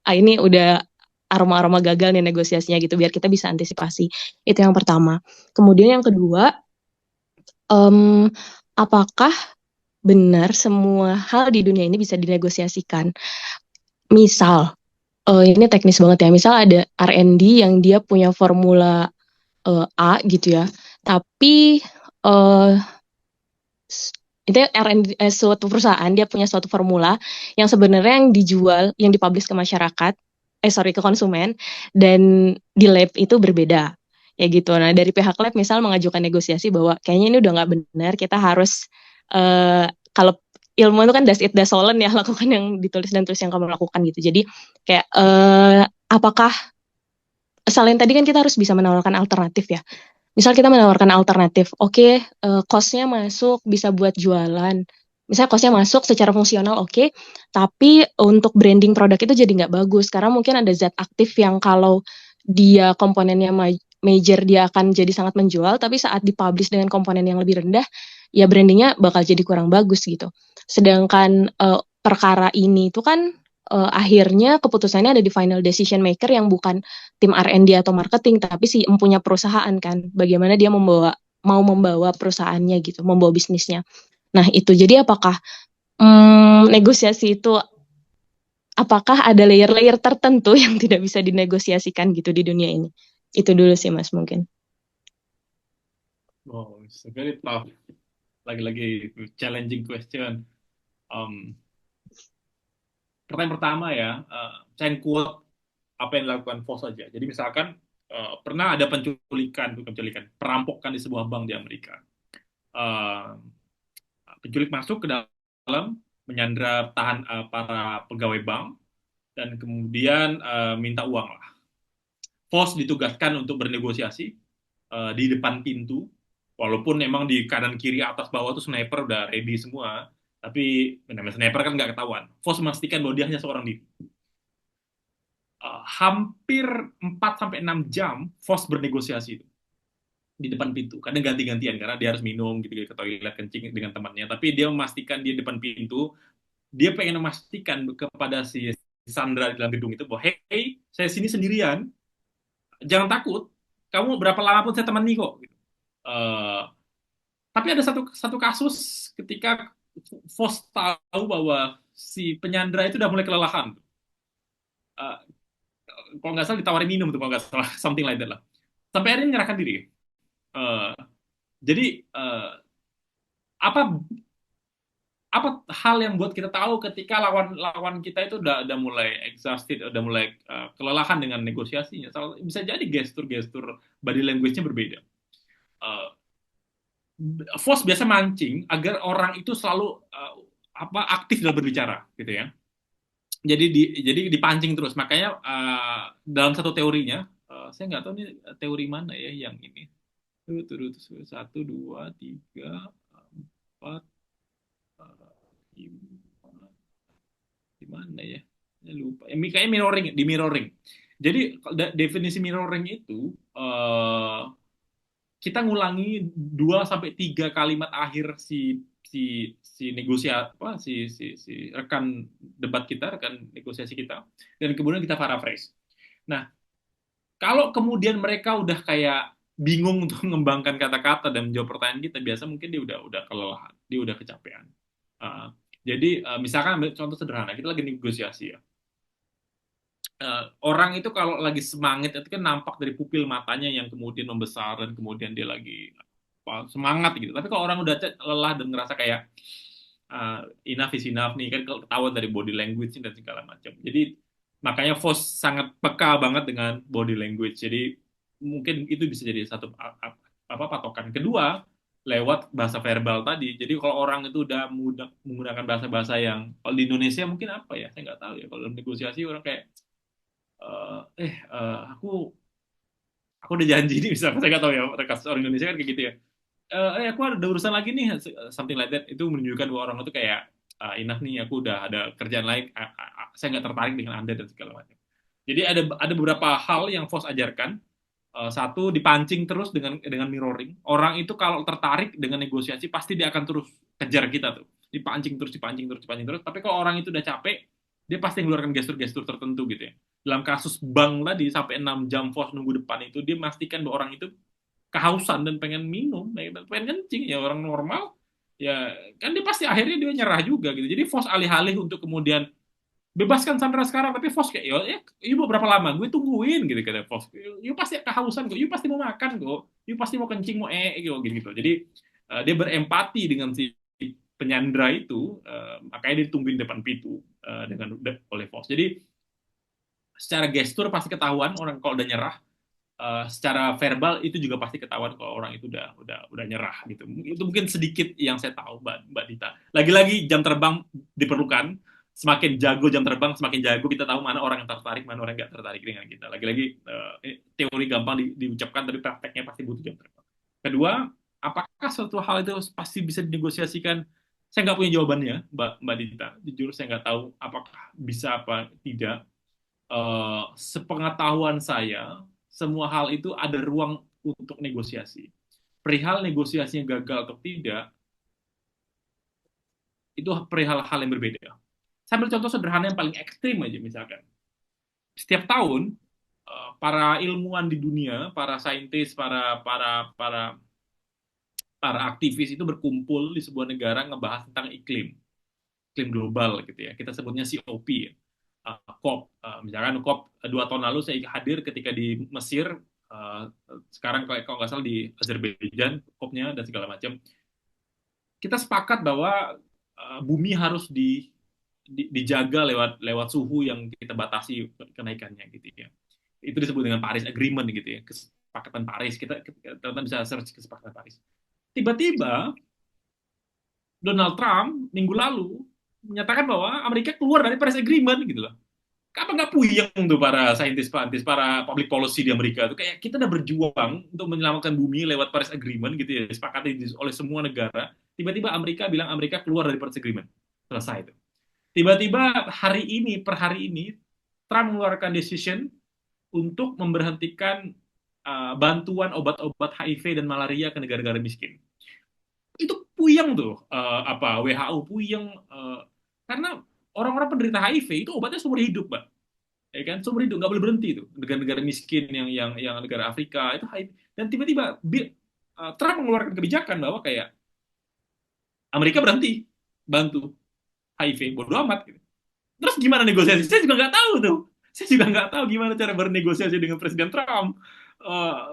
ini udah aroma-aroma gagal nih negosiasinya gitu biar kita bisa antisipasi. Itu yang pertama. Kemudian yang kedua, em, apakah benar semua hal di dunia ini bisa dinegosiasikan? Misal, ini teknis banget ya. Misal ada R&D yang dia punya formula A gitu ya, tapi eh itu R&D, suatu perusahaan dia punya suatu formula yang sebenarnya yang dijual, yang dipublish ke masyarakat, sorry ke konsumen, dan di lab itu berbeda. Ya gitu. Nah dari pihak lab misal mengajukan negosiasi bahwa kayaknya ini udah nggak benar, kita harus kalau ilmu itu kan das it das solen ya, lakukan yang ditulis dan tulis yang kamu lakukan gitu. Jadi kayak apakah selain tadi kan kita harus bisa menawarkan alternatif ya. Misal kita menawarkan alternatif, oke, cost-nya masuk bisa buat jualan. Misal cost-nya masuk secara fungsional oke, tapi untuk branding produk itu jadi nggak bagus karena mungkin ada zat aktif yang kalau dia komponennya major dia akan jadi sangat menjual, tapi saat dipublish dengan komponen yang lebih rendah, ya brandingnya bakal jadi kurang bagus gitu. Sedangkan perkara ini itu kan akhirnya keputusannya ada di final decision maker yang bukan tim R&D atau marketing, tapi si empunya perusahaan kan, bagaimana dia mau membawa perusahaannya gitu, membawa bisnisnya. Nah itu jadi apakah negosiasi itu, apakah ada layer-layer tertentu yang tidak bisa dinegosiasikan gitu di dunia ini? Itu dulu sih Mas mungkin. Oh, it's a very tough, lagi-lagi challenging question. Um, Pertanyaan pertama ya, saya quote apa yang dilakukan Voss saja. Jadi misalkan pernah ada bukan penculikan, perampokan di sebuah bank di Amerika. Eh, Penculik masuk ke dalam, menyandra para pegawai bank, dan kemudian minta uang lah. Voss ditugaskan untuk bernegosiasi di depan pintu, walaupun memang di kanan kiri atas bawah tuh sniper udah ready semua, tapi namanya sniper kan nggak ketahuan. Voss memastikan bahwa dia hanya seorang diri. Hampir 4 sampai 6 jam Voss bernegosiasi itu di depan pintu. Kadang ganti-gantian karena dia harus minum gitu ke toilet kencing dengan temannya. Tapi dia memastikan dia di depan pintu. Dia pengen memastikan kepada si Sandra di dalam gedung itu bahwa hey, saya sini sendirian, jangan takut. Kamu berapa lama pun saya temani kok. Gitu. Tapi ada satu kasus ketika Voss tahu bahwa si penyandra itu udah mulai kelelahan. Uh, Kalau nggak salah ditawarin minum tuh kalau nggak salah, something like that lah. Sampai akhirnya menyerahkan diri. Uh, jadi apa apa hal yang buat kita tahu ketika lawan kita itu udah mulai exhausted, udah mulai kelelahan dengan negosiasinya. Bisa jadi gestur-gestur body language-nya berbeda. Uh, Voss biasa mancing agar orang itu selalu aktif dalam berbicara, gitu ya. Jadi dipancing terus. Makanya dalam satu teorinya, saya nggak tahu nih teori mana ya yang ini. Turut 1, 2, 3, 4, di mana ya? Saya lupa. Kayaknya mirroring, di mirroring. Jadi definisi mirroring itu kita ngulangi 2 sampai 3 kalimat akhir si negosiasi apa si rekan debat kita, rekan negosiasi kita, dan kemudian kita paraphrase. Nah, kalau kemudian mereka udah kayak bingung untuk mengembangkan kata-kata dan menjawab pertanyaan kita, biasa mungkin dia udah kelelahan, dia udah kecapean. Jadi misalkan contoh sederhana, kita lagi negosiasi ya. Orang itu kalau lagi semangat itu kan nampak dari pupil matanya yang kemudian membesar dan kemudian dia lagi semangat gitu. Tapi kalau orang udah lelah dan ngerasa kayak enough is enough nih, kan ketahuan dari body language dan segala macam. Jadi makanya Voss sangat peka banget dengan body language. Jadi mungkin itu bisa jadi satu patokan. Kedua, lewat bahasa verbal tadi. Jadi kalau orang itu udah menggunakan bahasa-bahasa yang kalau di Indonesia mungkin apa ya? Saya nggak tahu ya. Kalau dalam negosiasi orang kayak aku udah janji nih, misalnya saya nggak tahu ya, kasus orang Indonesia kan kayak gitu ya. Aku ada urusan lagi nih, something like that. Itu menunjukkan bahwa orang itu kayak, enough nih, aku udah ada kerjaan lain, saya nggak tertarik dengan Anda dan segala macam. Jadi ada beberapa hal yang Vos ajarkan. Satu, dipancing terus dengan mirroring. Orang itu kalau tertarik dengan negosiasi pasti dia akan terus kejar kita tuh. Dipancing terus, dipancing terus, dipancing terus. Tapi kalau orang itu udah capek, dia pasti mengeluarkan gestur-gestur tertentu gitu ya. Dalam kasus bank tadi sampai 6 jam Vos nunggu depan itu, dia memastikan bahwa orang itu kehausan dan pengen minum, pengen kencing. Ya orang normal, ya kan dia pasti akhirnya dia nyerah juga gitu. Jadi Vos alih-alih untuk kemudian bebaskan Sandra sekarang, tapi Vos kayak ya mau berapa lama gue tungguin gitu kata Vos. You pasti kehausan kok, you pasti mau makan kok, you pasti mau kencing, mau gitu gitu. Jadi dia berempati dengan si penyandra itu, makanya dia tungguin depan pintu dengan oleh Vos. Jadi secara gestur pasti ketahuan orang kalau udah nyerah. Secara verbal itu juga pasti ketahuan kalau orang itu udah nyerah gitu. Itu mungkin sedikit yang saya tahu, Mbak Dita. Lagi-lagi jam terbang diperlukan. Semakin jago jam terbang, semakin jago kita tahu mana orang yang tertarik, mana orang yang nggak tertarik dengan kita. Lagi-lagi teori gampang diucapkan, tapi prakteknya pasti butuh jam terbang. Kedua, apakah suatu hal itu pasti bisa dinegosiasikan? Saya nggak punya jawabannya, Mbak Dita. Jujur saya nggak tahu apakah bisa apa tidak. Sepengetahuan saya, semua hal itu ada ruang untuk negosiasi. Perihal negosiasinya gagal atau tidak, itu perihal hal yang berbeda. Saya ambil contoh sederhana yang paling ekstrim aja misalkan. Setiap tahun, para ilmuwan di dunia, para saintis, para aktivis itu berkumpul di sebuah negara ngebahas tentang iklim global gitu ya. Kita sebutnya COP ya. COP. Misalkan COP 2 tahun lalu saya hadir ketika di Mesir, sekarang kalau nggak salah di Azerbaijan COP-nya dan segala macam. Kita sepakat bahwa bumi harus dijaga lewat suhu yang kita batasi kenaikannya gitu ya. Itu disebut dengan Paris Agreement gitu ya, kesepakatan Paris. Kita teman-teman bisa search kesepakatan Paris. Tiba-tiba Donald Trump minggu lalu menyatakan bahwa Amerika keluar dari Paris Agreement gitu loh. Apa nggak puyeng tuh para saintis, para public policy di Amerika tuh, kayak kita udah berjuang untuk menyelamatkan bumi lewat Paris Agreement gitu ya, disepakati oleh semua negara. Tiba-tiba Amerika bilang Amerika keluar dari Paris Agreement, selesai itu. Tiba-tiba per hari ini Trump mengeluarkan decision untuk memberhentikan bantuan obat-obat HIV dan malaria ke negara-negara miskin. Itu puyeng tuh, WHO puyeng, karena orang-orang penderita HIV itu obatnya seumur hidup, Mbak. Ya kan, seumur hidup nggak boleh berhenti itu. Negara-negara miskin yang negara Afrika itu HIV. Dan tiba-tiba Trump mengeluarkan kebijakan bahwa kayak Amerika berhenti bantu HIV, bodo amat gitu. Terus gimana negosiasi? Saya juga nggak tahu tuh. Saya juga nggak tahu gimana cara bernegosiasi dengan Presiden Trump.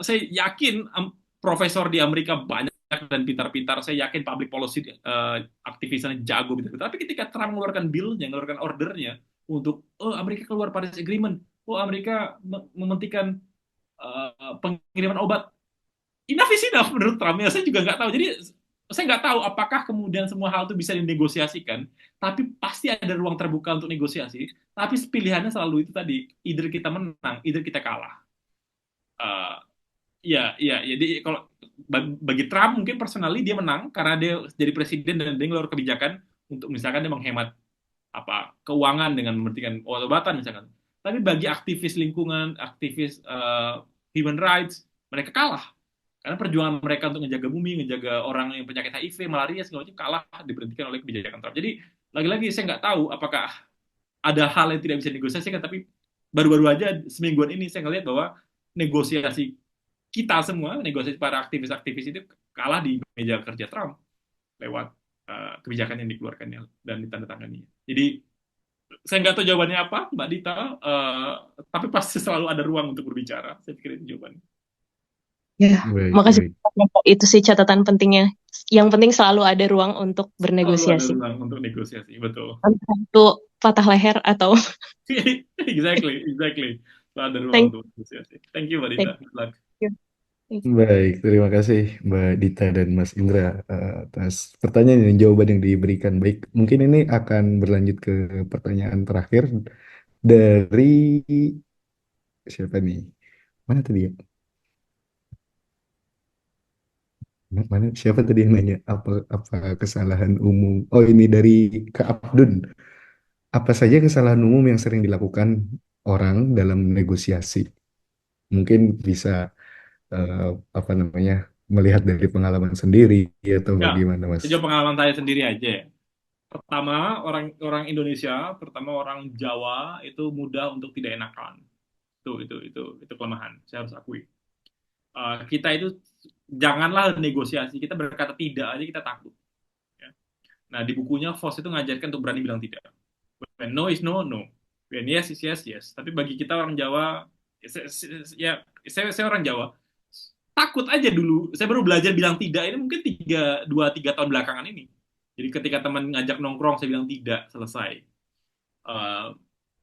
Saya yakin profesor di Amerika banyak dan pintar-pintar. Saya yakin public policy aktivisnya jago gitu. Tapi ketika Trump mengeluarkan bill-nya, mengeluarkan ordernya untuk Amerika keluar Paris Agreement, Amerika mementingkan pengiriman obat, enough is enough menurut Trump ya. Saya juga nggak tahu. Jadi saya nggak tahu apakah kemudian semua hal itu bisa dinegosiasikan, tapi pasti ada ruang terbuka untuk negosiasi. Tapi pilihannya selalu itu tadi, either kita menang, either kita kalah. Uh, ya, jadi kalau bagi Trump mungkin personally dia menang karena dia jadi presiden dan dia ngeluar kebijakan untuk misalkan dia menghemat keuangan dengan mementingkan obat-obatan misalkan. Tapi bagi aktivis lingkungan, aktivis human rights, mereka kalah. Karena perjuangan mereka untuk menjaga bumi, menjaga orang yang penyakit HIV, malaria, segala macam kalah diberhentikan oleh kebijakan Trump. Jadi lagi-lagi saya nggak tahu apakah ada hal yang tidak bisa negosiasikan, tapi baru-baru aja semingguan ini saya ngelihat bahwa negosiasi kita semua, negosiasi para aktivis-aktivis itu kalah di meja kerja Trump lewat kebijakan yang dikeluarkannya dan ditandatangani. Jadi saya nggak tahu jawabannya apa, Mbak Dita, tapi pasti selalu ada ruang untuk berbicara. Saya pikir itu jawabannya. Ya, Baik, makasih. baik. Itu sih catatan pentingnya. Yang penting selalu ada ruang untuk Selalu ada bernegosiasi. ruang untuk negosiasi, betul. Entah itu patah leher atau Exactly. Selalu ada ruang thank untuk negosiasi. Thank you, Mbak Dita. Good luck. you. Baik, terima kasih Mbak Dita dan Mas Indra atas pertanyaan dan jawaban yang diberikan. Baik, mungkin ini akan berlanjut ke pertanyaan terakhir dari siapa nih? Mana tadi ya? Mana siapa tadi yang nanya apa kesalahan umum? Oh, ini dari Kak Abdun. Apa saja kesalahan umum yang sering dilakukan orang dalam negosiasi? Mungkin bisa eh, apa namanya melihat dari pengalaman sendiri atau Ya, bagaimana, Mas? sejauh pengalaman saya sendiri aja ya. Pertama, orang Indonesia, terutama orang Jawa itu mudah untuk tidak enakan. Itu kelemahan. Saya harus akui. Kita itu janganlah negosiasi, kita berkata tidak aja kita takut. Ya. Nah, di bukunya Voss itu ngajarkan untuk berani bilang tidak. When no is no, no. When yes is yes, yes. Tapi bagi kita orang Jawa, ya, saya orang Jawa, takut aja dulu. Saya baru belajar bilang tidak ini mungkin 2-3 tahun belakangan ini. Jadi ketika teman ngajak nongkrong, saya bilang tidak, selesai. Eh,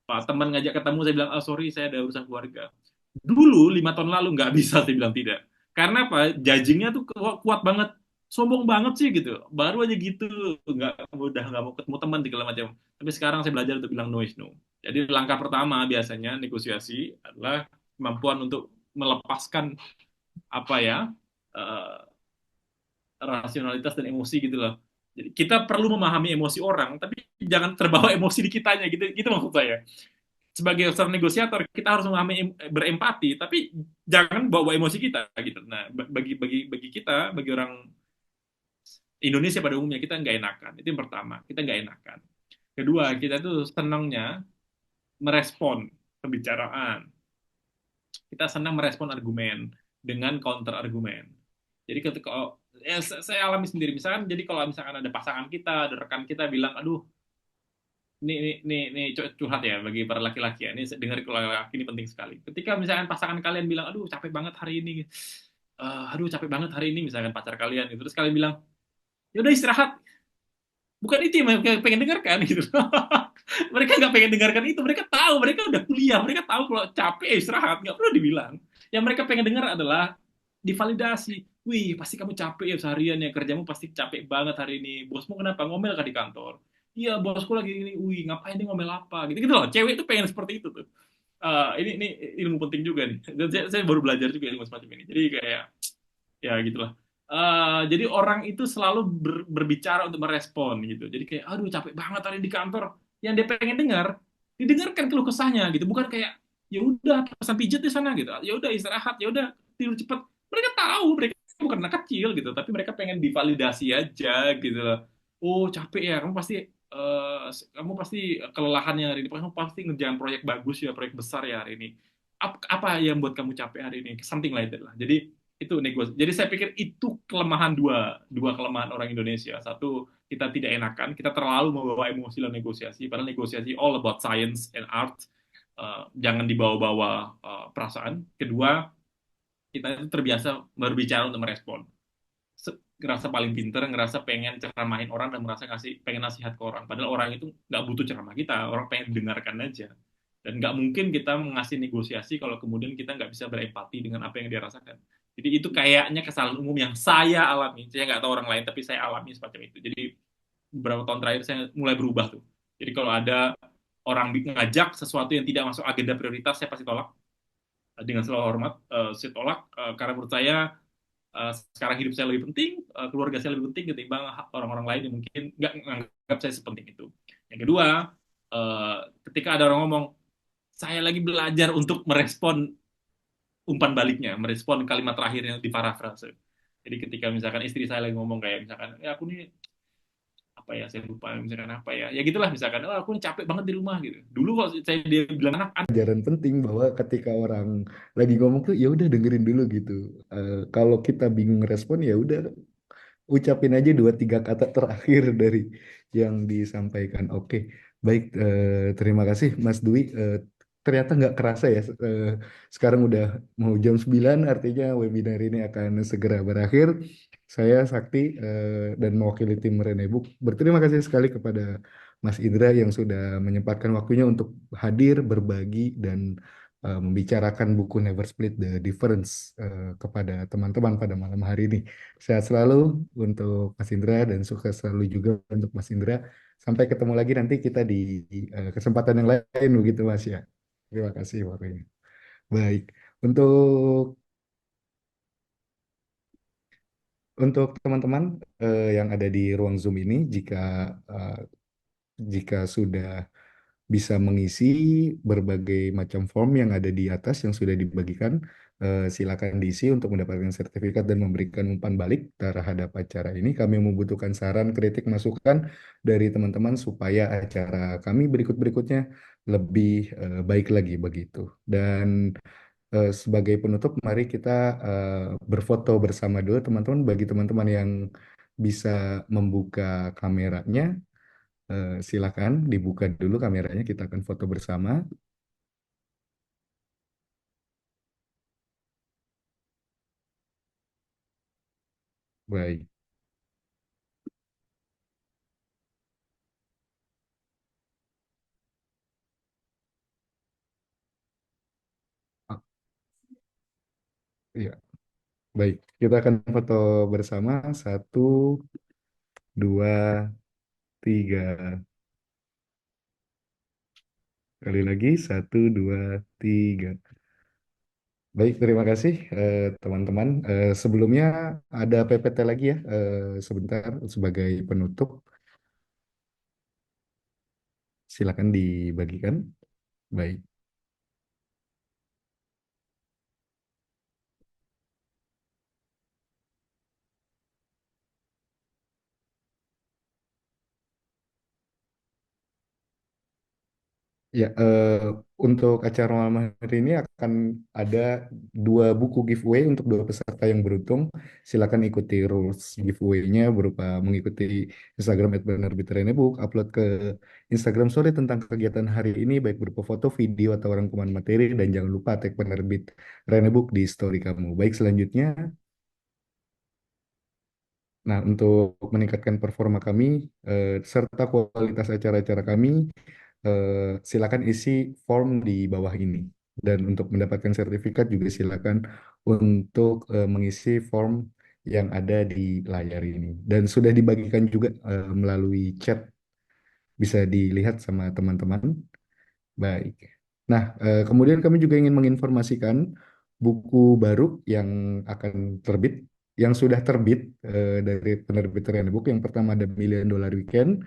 Pak teman ngajak ketemu, saya bilang, oh sorry, saya ada urusan keluarga. Dulu, 5 tahun lalu, nggak bisa saya bilang tidak. Karena apa? Judging-nya tuh kuat banget. Sombong banget sih gitu. Baru aja gitu, nggak mau ketemu teman, segala macam. Tapi sekarang saya belajar untuk bilang no is no. Jadi langkah pertama biasanya negosiasi adalah kemampuan untuk melepaskan apa ya, eh, rasionalitas dan emosi gitu loh. Jadi kita perlu memahami emosi orang, tapi jangan terbawa emosi di kitanya gitu. Gitu maksud saya. Sebagai seorang negosiator kita harus memahami, berempati, tapi jangan bawa emosi kita gitu. Nah, bagi kita, bagi orang Indonesia pada umumnya, kita nggak enakan. Itu yang pertama, kita nggak enakan. Kedua, kita tuh senangnya merespon pembicaraan. Kita senang merespon argumen dengan counter argumen. Jadi ketika saya alami sendiri, misalkan, jadi kalau misalkan ada pasangan kita, ada rekan kita bilang, aduh, ini curhat ya bagi para laki-laki ya. Ini dengar kalau laki ini penting sekali. Ketika misalkan pasangan kalian bilang, aduh capek banget hari ini, aduh capek banget hari ini, misalkan pacar kalian gitu, terus kalian bilang, ya udah istirahat. Bukan itu yang mereka pengen dengarkan gitu. Mereka nggak pengen dengarkan itu. Mereka tahu, mereka udah kuliah, mereka tahu kalau capek istirahat, nggak perlu dibilang. Yang mereka pengen dengar adalah divalidasi. Wih, pasti kamu capek ya seharian ya, kerjamu pasti capek banget hari ini. Bosmu kenapa ngomel kah di kantor? Iya, bosku lagi ini. Wih, ngapain dia ngomel apa? Gitu gitu loh. Cewek itu pengen seperti itu tuh. Ini ilmu penting juga nih. Dan saya baru belajar juga ilmu semacam ini. Jadi kayak ya gitulah. Jadi orang itu selalu berbicara untuk merespon gitu. Jadi kayak, aduh capek banget hari di kantor. Yang dia pengen dengar, didengarkan keluh kesahnya gitu. Bukan kayak, ya udah pesan pijat di sana gitu. Ya udah istirahat, ya udah tidur cepat. Mereka tahu, mereka bukan anak kecil gitu, tapi mereka pengen divalidasi aja gitu loh. Oh capek ya, kamu pasti kelelahannya hari ini. Kamu pasti ngerjain proyek bagus ya, proyek besar ya hari ini. Apa yang buat kamu capek hari ini? Something like that lah. Jadi itu negosiasi. Jadi saya pikir itu kelemahan, dua kelemahan orang Indonesia. Satu, kita tidak enakan, kita terlalu membawa emosi dalam negosiasi. Padahal negosiasi all about science and art. Jangan dibawa-bawa perasaan. Kedua, kita itu terbiasa berbicara untuk merespon. Ngerasa paling pinter, ngerasa pengen ceramahin orang dan merasa pengen nasihat ke orang. Padahal orang itu nggak butuh ceramah kita, orang pengen dengarkan aja. Dan nggak mungkin kita mengasih negosiasi kalau kemudian kita nggak bisa berempati dengan apa yang dia rasakan. Jadi itu kayaknya kesalahan umum yang saya alami. Saya nggak tahu orang lain, tapi saya alami semacam itu. Jadi beberapa tahun terakhir saya mulai berubah tuh. Jadi kalau ada orang ngajak sesuatu yang tidak masuk agenda prioritas, saya pasti tolak. Dengan selalu hormat, saya tolak. Karena menurut saya, sekarang hidup saya lebih penting, keluarga saya lebih penting ketimbang orang-orang lain yang mungkin nggak menganggap saya sepenting itu. Yang kedua, uh, ketika ada orang ngomong, saya lagi belajar untuk merespon umpan baliknya, merespon kalimat terakhir yang diparafrase. Jadi ketika misalkan istri saya lagi ngomong kayak misalkan, ya aku nih apa ya, saya lupa misalkan apa ya, ya gitulah misalkan, oh aku nih capek banget di rumah gitu. Dulu kalau saya dia bilang anak Pelajaran penting bahwa ketika orang lagi ngomong tuh ya udah dengerin dulu gitu. Kalau kita bingung respon ya udah ucapin aja dua tiga kata terakhir dari yang disampaikan. Oke, baik. Terima kasih Mas Dwi. Ternyata nggak kerasa ya. Sekarang udah mau jam 9, artinya webinar ini akan segera berakhir. Saya Sakti dan mewakili tim Renebook berterima kasih sekali kepada Mas Indra yang sudah menyempatkan waktunya untuk hadir, berbagi, dan membicarakan buku Never Split the Difference kepada teman-teman pada malam hari ini. Sehat selalu untuk Mas Indra dan sukses selalu juga untuk Mas Indra. Sampai ketemu lagi nanti kita di kesempatan yang lain begitu Mas ya. Terima kasih waktunya. Baik. Untuk untuk teman-teman yang ada di ruang Zoom ini, eh, jika sudah bisa mengisi berbagai macam form yang ada di atas yang sudah dibagikan, silakan diisi untuk mendapatkan sertifikat dan memberikan umpan balik terhadap acara ini. Kami membutuhkan saran, kritik, masukan dari teman-teman supaya acara kami berikut-berikutnya lebih baik lagi begitu. Dan sebagai penutup, mari kita berfoto bersama dulu teman-teman. Bagi teman-teman yang bisa membuka kameranya, silakan dibuka dulu kameranya, kita akan foto bersama. Baik. Ah, iya, baik. Kita akan foto bersama. Satu, dua, tiga. Kali lagi, satu, dua, tiga. Baik, terima kasih teman-teman. Sebelumnya ada PPT lagi ya, sebentar sebagai penutup. Silakan dibagikan. Baik. Ya, untuk acara malam hari ini akan ada dua buku giveaway untuk dua peserta yang beruntung. Silakan ikuti rules giveaway-nya berupa mengikuti Instagram @penerbit_renebook, upload ke Instagram story tentang kegiatan hari ini, baik berupa foto, video, atau rangkuman materi, dan jangan lupa tag penerbit Renebook di story kamu. Baik, selanjutnya, nah untuk meningkatkan performa kami serta kualitas acara-acara kami, silakan isi form di bawah ini. Dan untuk mendapatkan sertifikat juga silakan untuk mengisi form yang ada di layar ini. Dan sudah dibagikan juga melalui chat, bisa dilihat sama teman-teman. Baik. Nah, kemudian kami juga ingin menginformasikan buku baru yang akan terbit, yang sudah terbit dari penerbit Book. Yang pertama ada Million Dollar Weekend.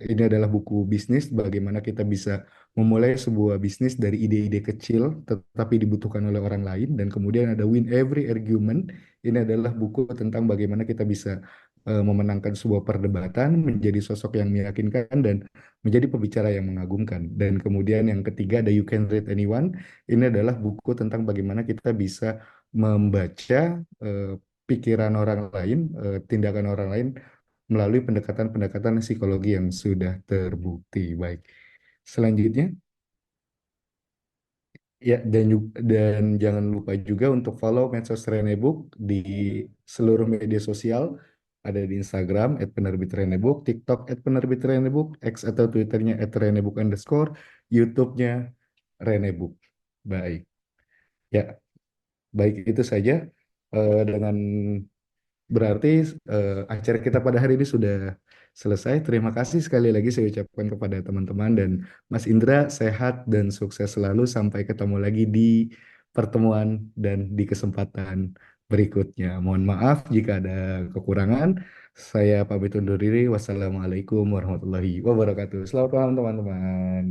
Ini adalah buku bisnis, bagaimana kita bisa memulai sebuah bisnis dari ide-ide kecil, tetapi dibutuhkan oleh orang lain. Dan kemudian ada Win Every Argument. Ini adalah buku tentang bagaimana kita bisa memenangkan sebuah perdebatan, menjadi sosok yang meyakinkan, dan menjadi pembicara yang mengagumkan. Dan kemudian yang ketiga ada You Can Read Anyone. Ini adalah buku tentang bagaimana kita bisa membaca eh, pikiran orang lain, tindakan orang lain melalui pendekatan-pendekatan psikologi yang sudah terbukti. Baik. Selanjutnya, ya, dan jangan lupa juga untuk follow medsos Renebook di seluruh media sosial. Ada di Instagram @penerbitrenebook, TikTok @penerbitrenebook, X atau Twitternya @renebook_, YouTube-nya Renebook. Baik. Ya, baik itu saja. Dengan berarti acara kita pada hari ini sudah selesai. Terima kasih sekali lagi saya ucapkan kepada teman-teman, dan Mas Indra sehat dan sukses selalu. Sampai ketemu lagi di pertemuan dan di kesempatan berikutnya. Mohon maaf jika ada kekurangan. Saya pamit undur diri. Wassalamualaikum warahmatullahi wabarakatuh. Selamat malam teman-teman.